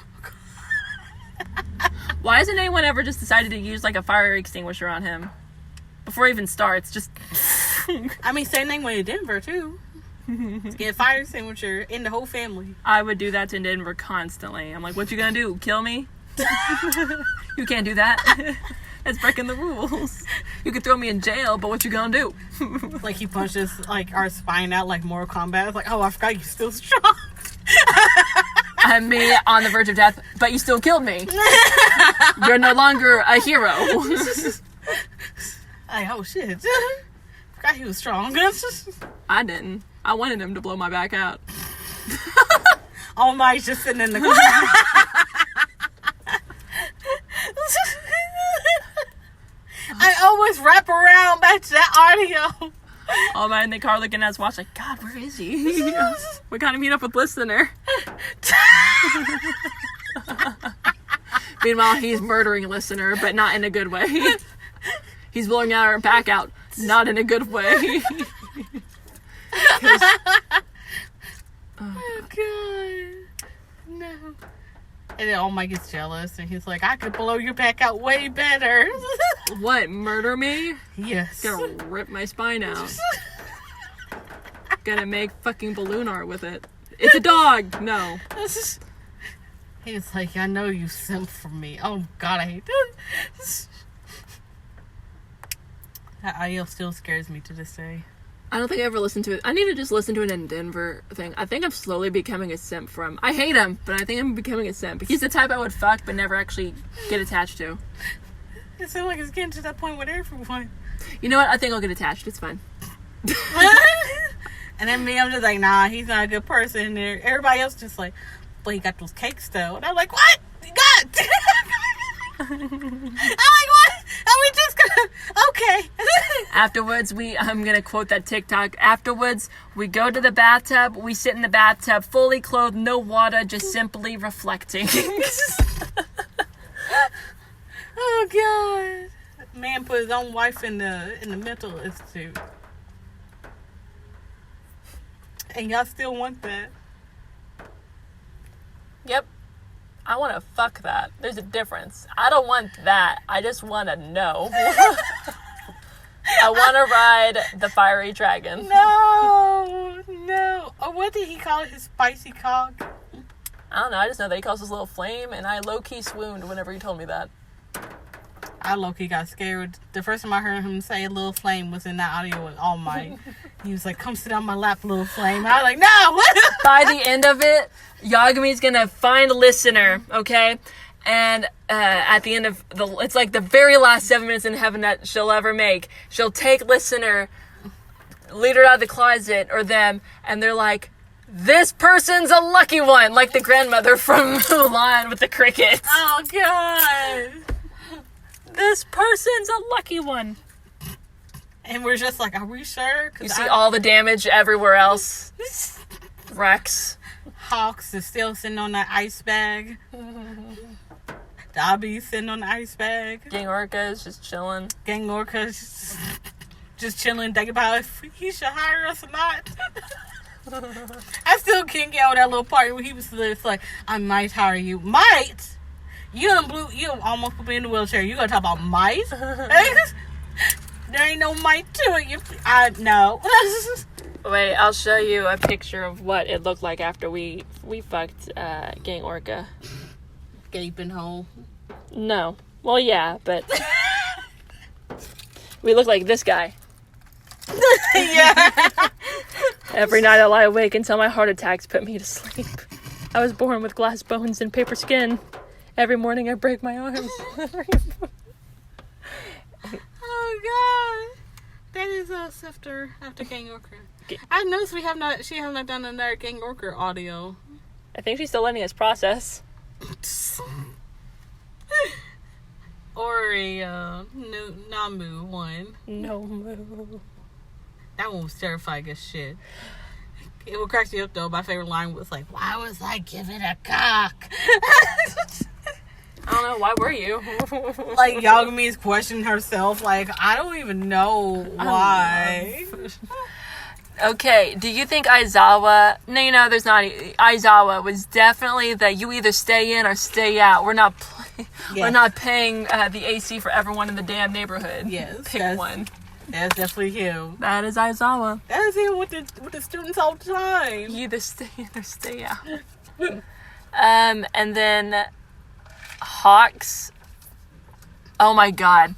S1: Why hasn't anyone ever just decided to use like a fire extinguisher on him? Before he even starts, just...
S2: I mean, same thing with Denver, too. Get a fire extinguisher in the whole family.
S1: I would do that to Denver constantly. I'm like, what you gonna do? Kill me? You can't do that. That's breaking the rules. You could throw me in jail, but what you gonna do?
S2: Like, he punches, like, our spine out like Mortal Kombat. It's like, oh, I forgot you're still strong.
S1: I'm me on the verge of death, but you still killed me. You're no longer a hero.
S2: Like, oh, shit. Forgot he was strong.
S1: I didn't. I wanted him to blow my back out.
S2: Oh my, he's just sitting in the corner. I always wrap around back to that audio.
S1: Oh man, the car looking at us watch like, God, where is he? We gotta meet up with listener. Meanwhile, he's murdering listener, but not in a good way. He's blowing our back out, not in a good way.
S2: Oh god, no. And then All Mike gets jealous, and he's like, I could blow your back out way better.
S1: What, murder me?
S2: Yes.
S1: Gonna rip my spine out. Gonna make fucking balloon art with it. It's a dog! No.
S2: He's like, I know you simp for me. Oh god, I hate that. That audio still scares me to this day.
S1: I don't think I ever listened to it. I need to just listen to it in Denver thing. I think I'm slowly becoming a simp for him. I hate him, but I think I'm becoming a simp. He's the type I would fuck, but never actually get attached to.
S2: It sounds like it's getting to that point with everyone.
S1: You know what? I think I'll get attached. It's fine.
S2: And then me, I'm just like, nah, he's not a good person. And everybody else just like, but he got those cakes though. And I'm like, what? You got? like, what? Are we just gonna... Okay.
S1: Afterwards, I'm gonna quote that TikTok. Afterwards, we go to the bathtub. We sit in the bathtub, fully clothed, no water, just simply reflecting.
S2: Oh, God. Man put his own wife in the mental institute. And y'all still want that.
S1: Yep. I want to fuck that. There's a difference. I don't want that. I just want to know. I want to ride the fiery dragon.
S2: No. Oh, what did he call it? His spicy cock?
S1: I don't know. I just know that he calls his little flame, and I low-key swooned whenever he told me that.
S2: I low-key got scared. The first time I heard him say little flame was in that audio with All Might. He was like, come sit on my lap, little flame. I was like, no!
S1: By the end of it, Yagami's gonna find a listener, okay? And at the end of it's like the very last 7 minutes in heaven that she'll ever make. She'll take listener, lead her out of the closet, or them, and they're like, this person's a lucky one! Like the grandmother from Mulan with the crickets.
S2: Oh, God!
S1: This person's a lucky one.
S2: And we're just like, are we sure?
S1: You see all the damage everywhere else. Rex.
S2: Hawks is still sitting on that ice bag. Dobby's sitting on the ice bag.
S1: Gang Orca is just chilling.
S2: Gang Orca's just chilling, thinking about if he should hire us or not. I still can't get out of that little part where he was just like, I might hire you. Might? You almost put me in the wheelchair. You gonna talk about might? There ain't no might to it. No.
S1: Wait, I'll show you a picture of what it looked like after we fucked Gang Orca.
S2: Gaping hole.
S1: No. Well, yeah, but we look like this guy.
S2: Yeah.
S1: Every night I lie awake until my heart attacks put me to sleep. I was born with glass bones and paper skin. Every morning I break my arms.
S2: Oh, God. That is us after Gang Orca. I noticed she has not done another Gang Orca audio.
S1: I think she's still letting us process.
S2: Or a Namu one.
S1: No moo.
S2: That one was terrifying as shit. It would crack me up though. My favorite line was like, why was I given a cock?
S1: I don't know, why were you?
S2: Like Yagami's questioning herself, like, I don't even know why.
S1: Okay, do you think Aizawa... No, there's not... Aizawa was definitely that you either stay in or stay out. We're not We're not paying the AC for everyone in the damn neighborhood.
S2: Yes.
S1: Pick one.
S2: That's definitely him.
S1: That is Aizawa.
S2: That is him with the students all the time.
S1: You either stay in or stay out. And then... Hawks. Oh my God.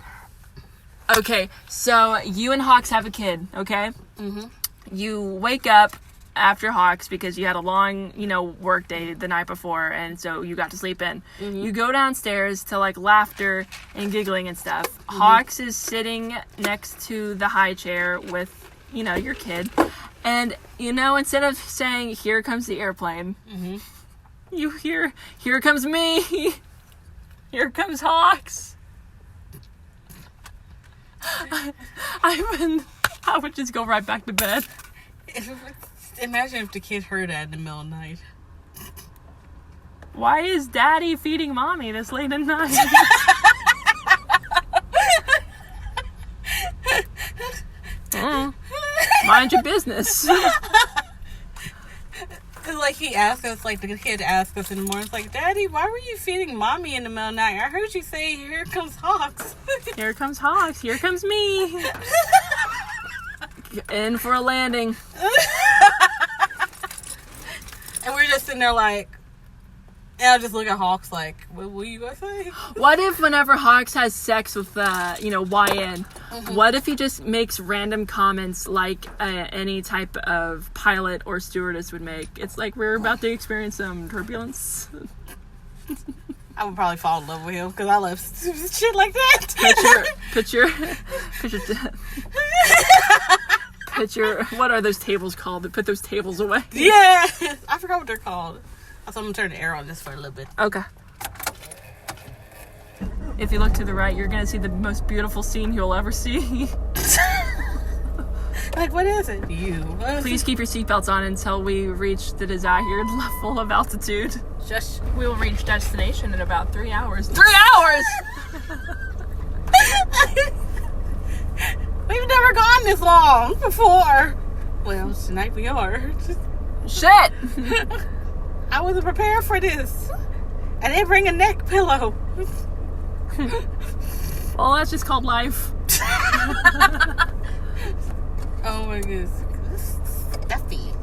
S1: Okay, so you and Hawks have a kid, okay?
S2: Mm-hmm.
S1: You wake up after Hawks because you had a long, work day the night before, and so you got to sleep in. Mm-hmm. You go downstairs to like laughter and giggling and stuff. Mm-hmm. Hawks is sitting next to the high chair with, your kid. And, instead of saying, here comes the airplane, mm-hmm. You hear, here comes me. Here comes Hawks. I would just go right back to bed.
S2: Imagine if the kid heard that in the middle of the night.
S1: Why is Daddy feeding Mommy this late at night? Mind your business.
S2: Cause like he asked us, like the kid asked us in the morning, it's like, Daddy, why were you feeding Mommy in the middle of the night? I heard you say, here comes Hawks.
S1: Here comes Hawks. Here comes me. In for a landing.
S2: And we're just sitting there like, and I just look at Hawks like, what were you gonna say?
S1: What if whenever Hawks has sex with, YN, mm-hmm. What if he just makes random comments like any type of pilot or stewardess would make? It's like we're about to experience some turbulence.
S2: I would probably fall in love with him because I love shit like that.
S1: Picture, what are those tables called? They put those tables away.
S2: Yeah, I forgot what they're called. So I'm gonna turn the air on just for a little bit.
S1: Okay. if you look to the right, you're gonna see the most beautiful scene you'll ever see.
S2: Like, what is it? You.
S1: Please keep your seatbelts on until we reach the desired level of altitude.
S2: Just.
S1: We will reach destination in about 3 hours. 3 hours!
S2: We've never gone this long before. Well, tonight we are.
S1: Shit!
S2: I wasn't prepared for this. I didn't bring a neck pillow.
S1: Well, that's just called life.
S2: Oh my goodness. It's stuffy.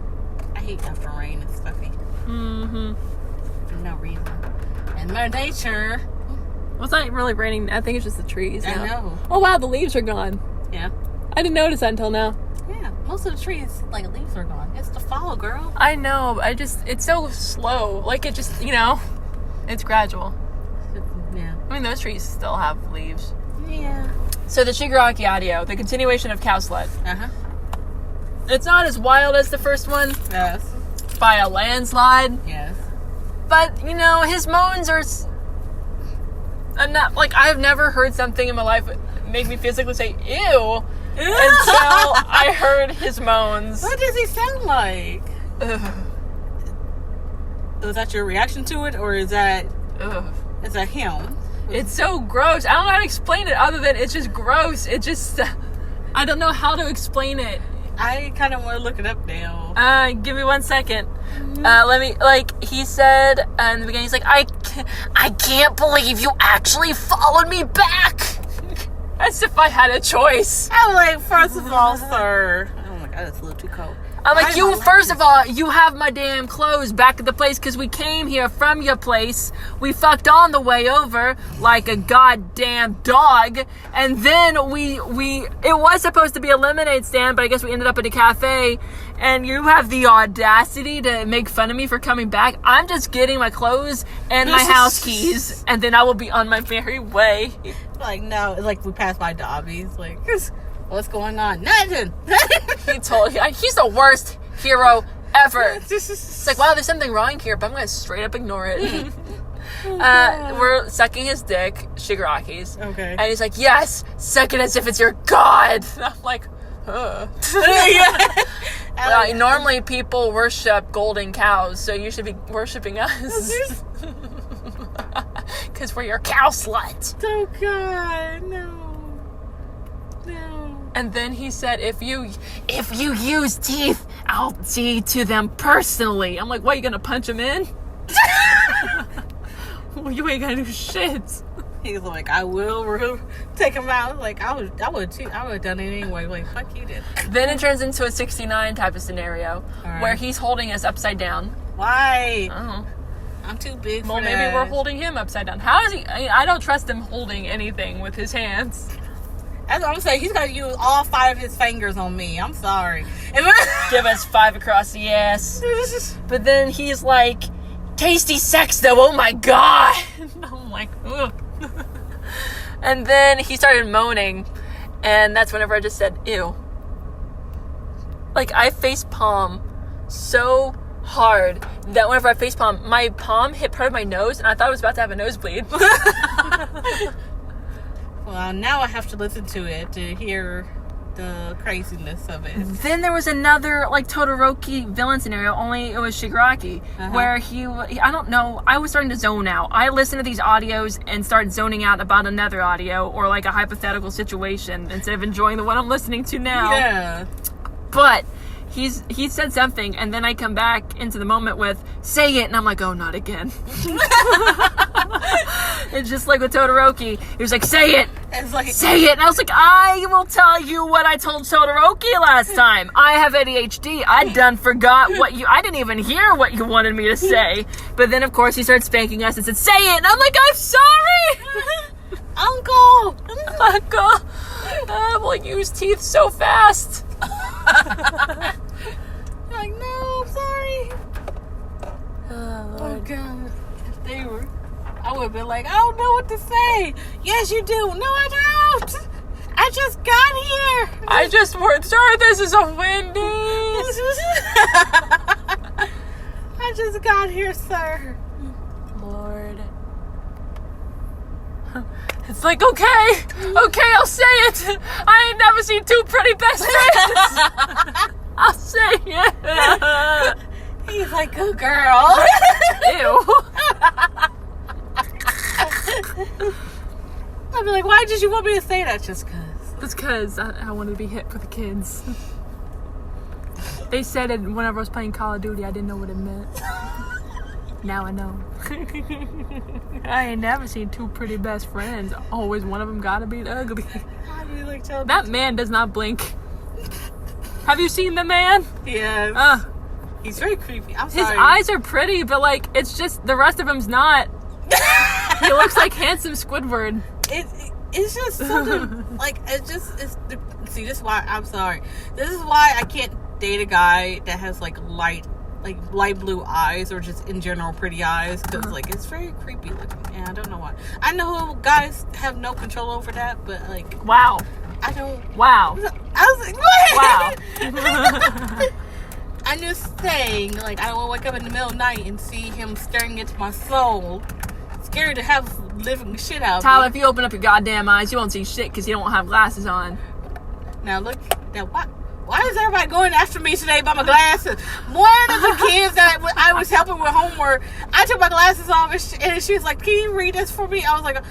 S2: I hate after rain. It's stuffy.
S1: Mm-hmm.
S2: For no reason. And Mother Nature.
S1: Well, it's not really raining. I think it's just the trees now.
S2: I know.
S1: Oh, wow, the leaves are gone.
S2: Yeah.
S1: I didn't notice that until now.
S2: Yeah. Most of the trees, like, leaves are gone. It's the fall, girl.
S1: I know. It's so slow. Like, it just, it's gradual.
S2: Yeah.
S1: I mean, those trees still have leaves.
S2: Yeah.
S1: So the Shigaraki audio, the continuation of Cow Slut.
S2: Uh-huh.
S1: It's not as wild as the first one.
S2: Yes.
S1: By a landslide.
S2: Yes.
S1: But, his moans are enough. Like, I've never heard something in my life make me physically say, ew, until I heard his moans.
S2: What does he sound like?
S1: Ugh.
S2: Was that your reaction to it, or is that
S1: Ugh.
S2: him?
S1: It's so gross. I don't know how to explain it other than it's just gross. It just, I don't know how to explain it.
S2: I kind of want to look it up now.
S1: Give me 1 second. He said in the beginning, he's like, I can't believe you actually followed me back. As if I had a choice.
S2: I was like, first of all, sir. Oh my god, it's a little too cold.
S1: I'm like, first of all, you have my damn clothes back at the place because we came here from your place. We fucked on the way over like a goddamn dog. And then it was supposed to be a lemonade stand, but I guess we ended up at a cafe. And you have the audacity to make fun of me for coming back. I'm just getting my clothes and my house keys. And then I will be on my merry way.
S2: Like, no, it's like we passed by Dobby's. Like, what's going on? Nothing.
S1: He's the worst hero ever. It's like, wow, there's something wrong here, but I'm going to straight up ignore it. We're sucking his dick, Shigaraki's.
S2: Okay.
S1: And he's like, yes, suck it as if it's your god. And I'm like, normally people worship golden cows, so you should be worshiping us. Because we're your cow slut.
S2: Oh god, no.
S1: And then he said, if you use teeth, I'll see to them personally. I'm like, what, you gonna punch him in? Well, you ain't gonna do shit.
S2: He's like, I will take him out. Like, I would have done it anyway. Like, fuck you did.
S1: Then it turns into a 69 type of scenario,
S2: right,
S1: where he's holding us upside down.
S2: Why?
S1: I don't know.
S2: I'm too big for
S1: Well,
S2: that.
S1: maybe we're holding him upside down. How is he? I don't trust him holding anything with his hands.
S2: That's what I'm saying. He's got to use all 5 of his fingers on me. I'm sorry.
S1: Give us 5 across the ass. But then he's like, tasty sex though, oh my god. I'm like, ugh. And then he started moaning. And that's whenever I just said, ew. Like, I face palm so hard that whenever I face palm, my palm hit part of my nose and I thought I was about to have a nosebleed.
S2: Well, now I have to listen to it to hear the craziness of it.
S1: Then there was another, like, Todoroki villain scenario, only it was Shigaraki, where he, I don't know, I was starting to zone out. I listened to these audios and started zoning out about another audio or, like, a hypothetical situation instead of enjoying the one I'm listening to now.
S2: Yeah.
S1: But he said something, and then I come back into the moment with, say it, and I'm like, oh, not again. It's just like with Todoroki. He was like, say it!
S2: It's like,
S1: Say it! And I was like, I will tell you what I told Todoroki last time. I have ADHD. I done forgot I didn't even hear what you wanted me to say. But then, of course, he started spanking us and said, say it! And I'm like, I'm sorry!
S2: Uncle!
S1: Uncle! We'll use teeth so fast.
S2: Like, no, I'm sorry.
S1: Oh,
S2: Oh, God. If they were, I would have been like, I don't know what to say. Yes, you do. No, I don't. I just got here.
S1: I just weren't sure this is a Wendy's.
S2: I just got here, sir.
S1: Lord. It's like, okay, I'll say it. I ain't never seen two pretty best friends. I'll say it.
S2: He's like, good girl.
S1: Ew.
S2: I'd be like, why did you want me to say that? Just cause.
S1: It's because I wanted to be hit for the kids. They said it whenever I was playing Call of Duty. I didn't know what it meant. Now I know. I ain't never seen two pretty best friends. Always one of them gotta be ugly.
S2: How do you like
S1: that man does not blink. Have you seen the man?
S2: Yes. He's very creepy. I'm sorry.
S1: His eyes are pretty, but like it's just the rest of him's not. He looks like handsome Squidward.
S2: It's just something like see, this is why I'm sorry. This is why I can't date a guy that has like light blue eyes or just in general pretty eyes, because like it's very creepy looking, and I don't know why. I know guys have no control over that, but like
S1: wow,
S2: I don't.
S1: Wow.
S2: I was like, what?
S1: Wow.
S2: I'm just saying, like, I don't want to wake up in the middle of the night and see him staring into my soul. Scared to have living shit out.
S1: Tyler, if you open up your goddamn eyes, you won't see shit because you don't have glasses on.
S2: Now look, now why is everybody going after me today by my glasses? One of the kids that I was helping with homework, I took my glasses off and she was like, can you read this for me? I was like,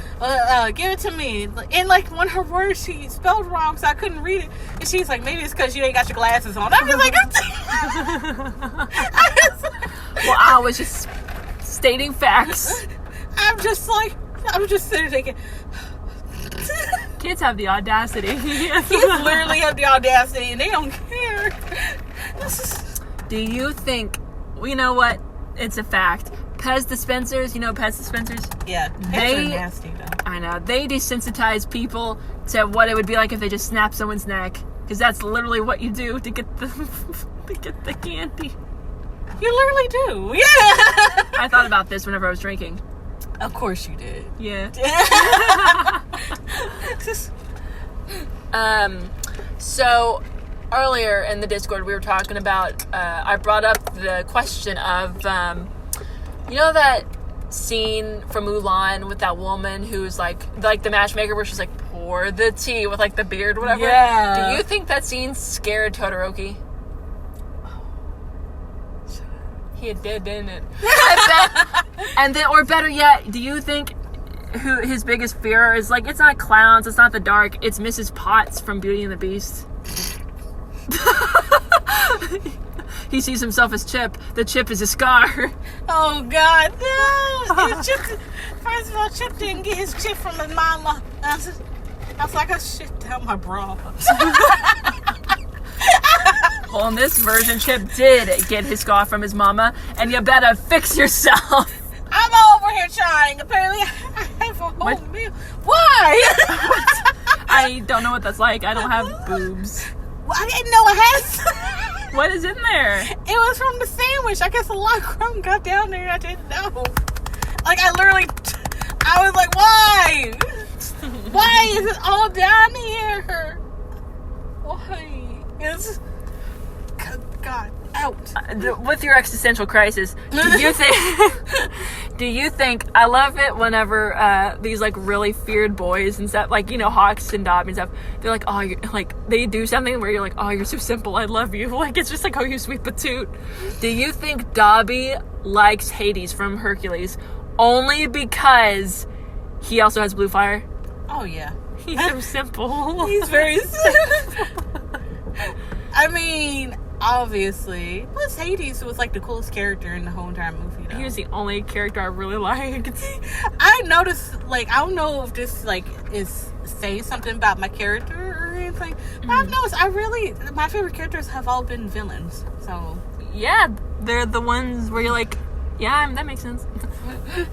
S2: give it to me. And like one of her words, she spelled wrong, so I couldn't read it. And she's like, maybe it's because you ain't got your glasses on. I'm just like,
S1: well, I was just stating facts.
S2: I'm just sitting thinking,
S1: kids have the audacity.
S2: Kids literally have the audacity and they don't care.
S1: Do you think, you know what? It's a fact. Pez dispensers, you know Pez dispensers?
S2: Yeah, they are nasty though.
S1: I know. They desensitize people to what it would be like if they just snapped someone's neck. Because that's literally what you do to get the candy.
S2: You literally do. Yeah.
S1: I thought about this whenever I was drinking.
S2: Of course you did.
S1: Yeah. So earlier in the Discord we were talking about, I brought up the question of, you know that scene from Mulan with that woman who's like the matchmaker where she's like, pour the tea with like the beard or whatever?
S2: Yeah.
S1: Do you think that scene scared Todoroki? He did, didn't it? I bet. And then, or better yet, do you think who his biggest fear is? Like, it's not clowns, it's not the dark, it's Mrs. Potts from Beauty and the Beast. He sees himself as Chip. The Chip is a scar.
S2: Oh God, no! First of all, Chip didn't get his chip from his mama. I was like, I shit down my bra.
S1: Well, in this version, Chip did get his scar from his mama, and you better fix yourself.
S2: I'm over here trying. Apparently, I have a whole meal. Why?
S1: I don't know what that's like. I don't have boobs.
S2: Well, I didn't know I had.
S1: What is in there?
S2: It was from the sandwich. I guess a lot of crumb got down there. I didn't know. Like, I was like, why? Why is it all down here? Why? It's... God, out.
S1: With your existential crisis, do you think, I love it whenever these like really feared boys and stuff, like, you know, Hawks and Dobby and stuff, they're like, oh, you're, like, they do something where you're like, oh, you're so simple, I love you. Like, it's just like, oh, you sweet patoot. Do you think Dobby likes Hades from Hercules only because he also has blue fire?
S2: Oh, yeah.
S1: He's so simple.
S2: He's very simple. I mean, obviously. Plus, Hades was like the coolest character in the whole entire movie, though.
S1: He was the only character I really liked.
S2: I noticed, like, I don't know if this, like, is saying something about my character or anything, but I've noticed my favorite characters have all been villains, so.
S1: Yeah, they're the ones where you're like, yeah, that makes sense.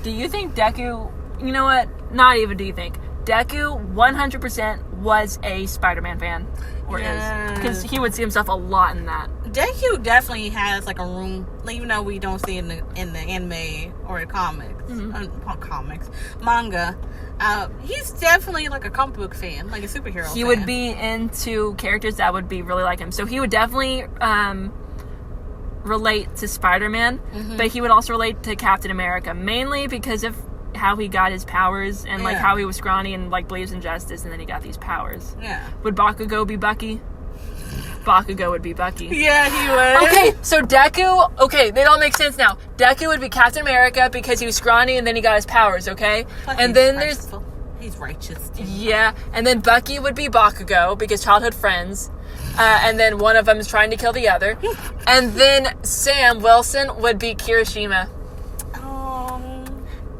S1: Do you think Deku, you know what? Not even do you think. Deku 100% was a Spider-Man fan. Or is. Because he would see himself a lot in that.
S2: Deku definitely has like a room, even though we don't see it in the anime or the comics, manga. He's definitely like a comic book fan, like a superhero
S1: He
S2: fan.
S1: would be into characters that would be really like him. So he would definitely relate to Spider-Man, but he would also relate to Captain America, mainly because if how he got his powers and like
S2: Yeah.
S1: how he was scrawny and like believes in justice, and then he got these powers.
S2: Yeah.
S1: Would Bakugo be Bucky? Bakugo would be Bucky.
S2: Yeah, he would.
S1: Okay, so Deku, okay, they all make sense now. Deku would be Captain America because he was scrawny and then he got his powers, okay?
S2: But
S1: And
S2: he's
S1: then
S2: righteous. He's righteous. Too.
S1: yeah, and then Bucky would be Bakugo because childhood friends. And then one of them is trying to kill the other. And then Sam Wilson would be Kirishima.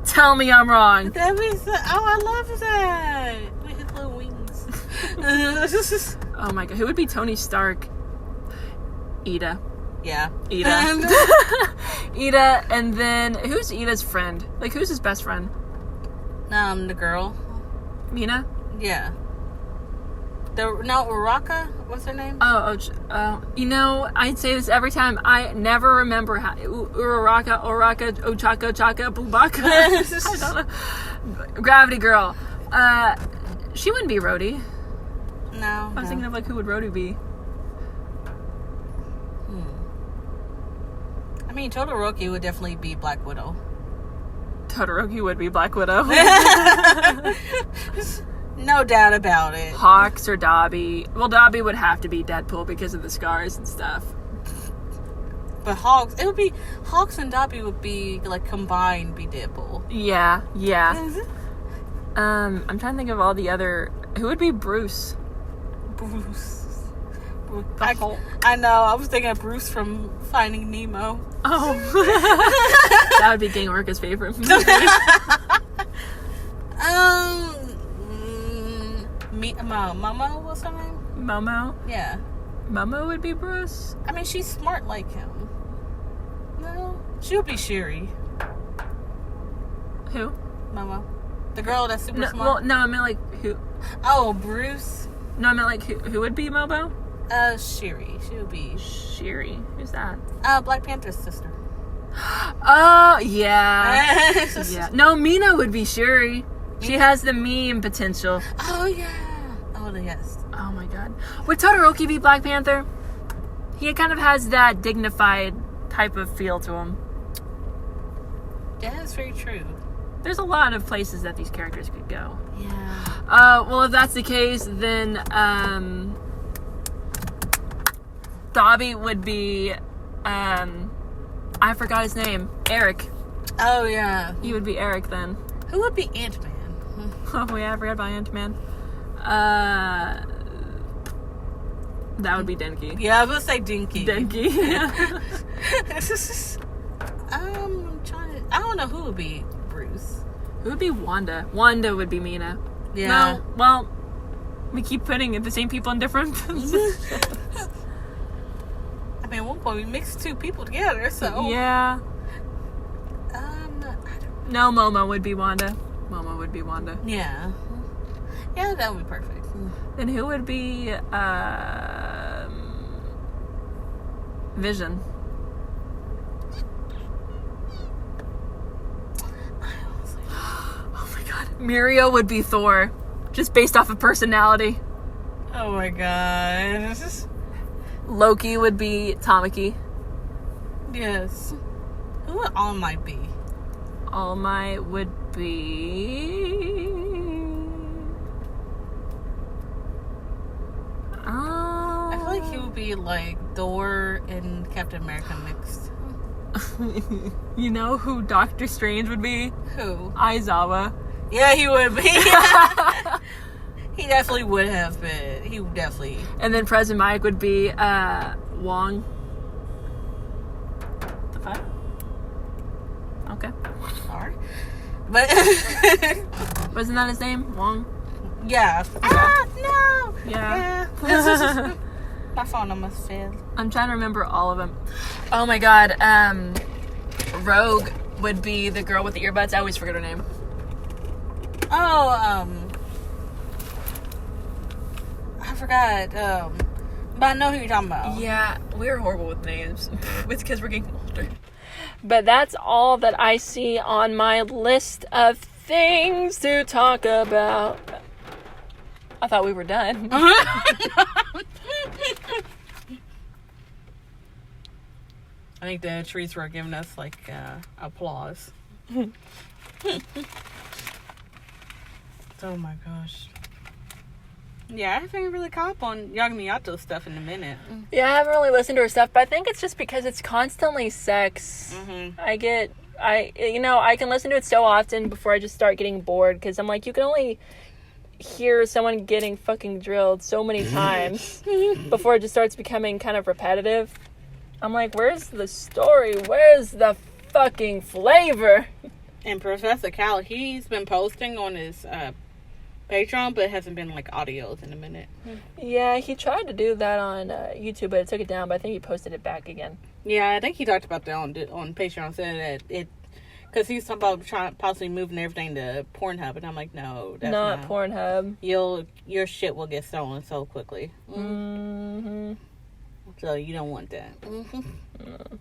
S1: Tell me I'm wrong.
S2: That makes sense. Oh, I love that. With his little wings.
S1: Oh my god, who would be Tony Stark? Ida.
S2: Yeah.
S1: Ida. Ida, and then who's Ida's friend? Like, who's his best friend?
S2: The girl.
S1: Mina?
S2: Yeah. Uraka? What's her name?
S1: You know, I'd say this every time. I never remember how. Uraraka, Ochaka, Chaka, Bubaka. I don't know. Gravity Girl. She wouldn't be Rhodey.
S2: No.
S1: I was thinking of, like, who would Rhodey be?
S2: I mean, Todoroki would definitely be Black Widow.
S1: Todoroki would be Black Widow.
S2: No doubt about it.
S1: Hawks or Dobby. Well, Dobby would have to be Deadpool because of the scars and stuff.
S2: But Hawks and Dobby would be, like, combined be Deadpool.
S1: Yeah. I'm trying to think of all the other... Who would be Bruce?
S2: Bruce. I know. I was thinking of Bruce from Finding Nemo.
S1: Oh. That would be Gang Orca's favorite movie.
S2: Momo, what's her name?
S1: Momo?
S2: Yeah.
S1: Momo would be Bruce?
S2: I mean, she's smart like him. No. She would be Shiri.
S1: Who?
S2: Momo. The girl that's super
S1: No,
S2: smart.
S1: well, no, I meant like who?
S2: Oh, Bruce.
S1: No, I meant like who would be Momo?
S2: Shiri. She would be
S1: Shiri. Who's that?
S2: Black Panther's sister.
S1: Oh, yeah. Yeah. No, Mina would be Shuri. She has the meme potential.
S2: Oh, yeah. Oh, yes.
S1: Oh my god. Would Todoroki be Black Panther? He kind of has that dignified type of feel to him.
S2: Yeah, that's very true.
S1: There's a lot of places that these characters could go.
S2: Yeah.
S1: Well, if that's the case, then Dobby would be I forgot his name. Eric.
S2: Oh, yeah.
S1: He would be Eric then.
S2: Who would be Ant-Man?
S1: Oh yeah, I forgot about Ant-Man. That would be Denki.
S2: Yeah, I was gonna say Dinky.
S1: Denki.
S2: I don't know who would be Bruce.
S1: Who would be Wanda? Wanda would be Mina.
S2: Yeah.
S1: No, well, we keep putting the same people in different.
S2: I mean, at one point we mixed two people together, so
S1: Yeah.
S2: I don't.
S1: No, Momo would be Wanda. Momo would be Wanda.
S2: Yeah. Yeah, that would be perfect.
S1: Then who would be Vision? Oh my god. Muriel would be Thor. Just based off of personality.
S2: Oh my god.
S1: Loki would be Tamaki.
S2: Yes. Who would All Might be?
S1: All Might would be...
S2: I feel like he would be like Thor and Captain America mixed.
S1: You know who Doctor Strange would be?
S2: Who?
S1: Aizawa.
S2: Yeah, he would be. He definitely would have been. He would definitely.
S1: And then President Mike would be Wong. The fuck? Okay.
S2: Sorry. But
S1: Wasn't that his name? Wong?
S2: yeah. No.
S1: Yeah.
S2: My phone almost failed.
S1: I'm trying to remember all of them. Oh my god. Rogue would be the girl with the earbuds. I always forget her name.
S2: Oh, I forgot. But I know who you're talking about.
S1: Yeah, we're horrible with names. It's because we're getting older. But that's all that I see on my list of things to talk about. I thought we were done.
S2: I think the trees were giving us like applause. Oh my gosh. Yeah, I haven't really caught up on Yagamiyato stuff in a minute.
S1: Yeah, I haven't really listened to her stuff, but I think it's just because it's constantly sex.
S2: Mm-hmm.
S1: I can listen to it so often before I just start getting bored, because I'm like, you can only hear someone getting fucking drilled so many times before it just starts becoming kind of repetitive. I'm like, where's the story? Where's the fucking flavor?
S2: And Professor Cal, he's been posting on his Patreon, but it hasn't been like audios in a minute.
S1: Yeah, he tried to do that on YouTube, but it took it down. But I think he posted it back again.
S2: Yeah, I think he talked about that on Patreon. Said that it, because he's talking about possibly moving everything to Pornhub, and I'm like, no, that's
S1: not Pornhub.
S2: Your shit will get stolen so quickly.
S1: Mm-hmm.
S2: So you don't want that.
S1: Mm-hmm.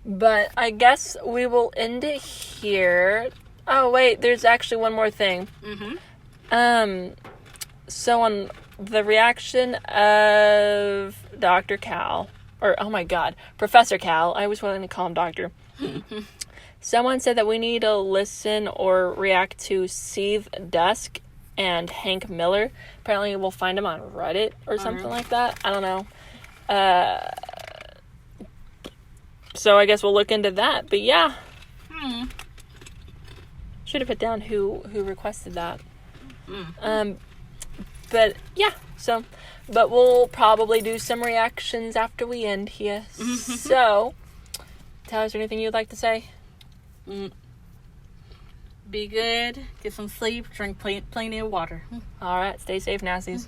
S1: But I guess we will end it here. Oh wait, there's actually one more thing.
S2: Mm-hmm.
S1: So on the reaction of Dr. Cal, or oh my god, Professor Cal, I always wanted to call him Doctor. Someone said that we need to listen or react to Steve Dusk and Hank Miller. Apparently we'll find him on Reddit or something like that. I don't know. So I guess we'll look into that. But yeah. Should have put down who requested that. But yeah, but we'll probably do some reactions after we end here. So, Tyler, is there anything you'd like to say?
S2: Be good, get some sleep, drink plenty of water.
S1: All right, stay safe, Nazies.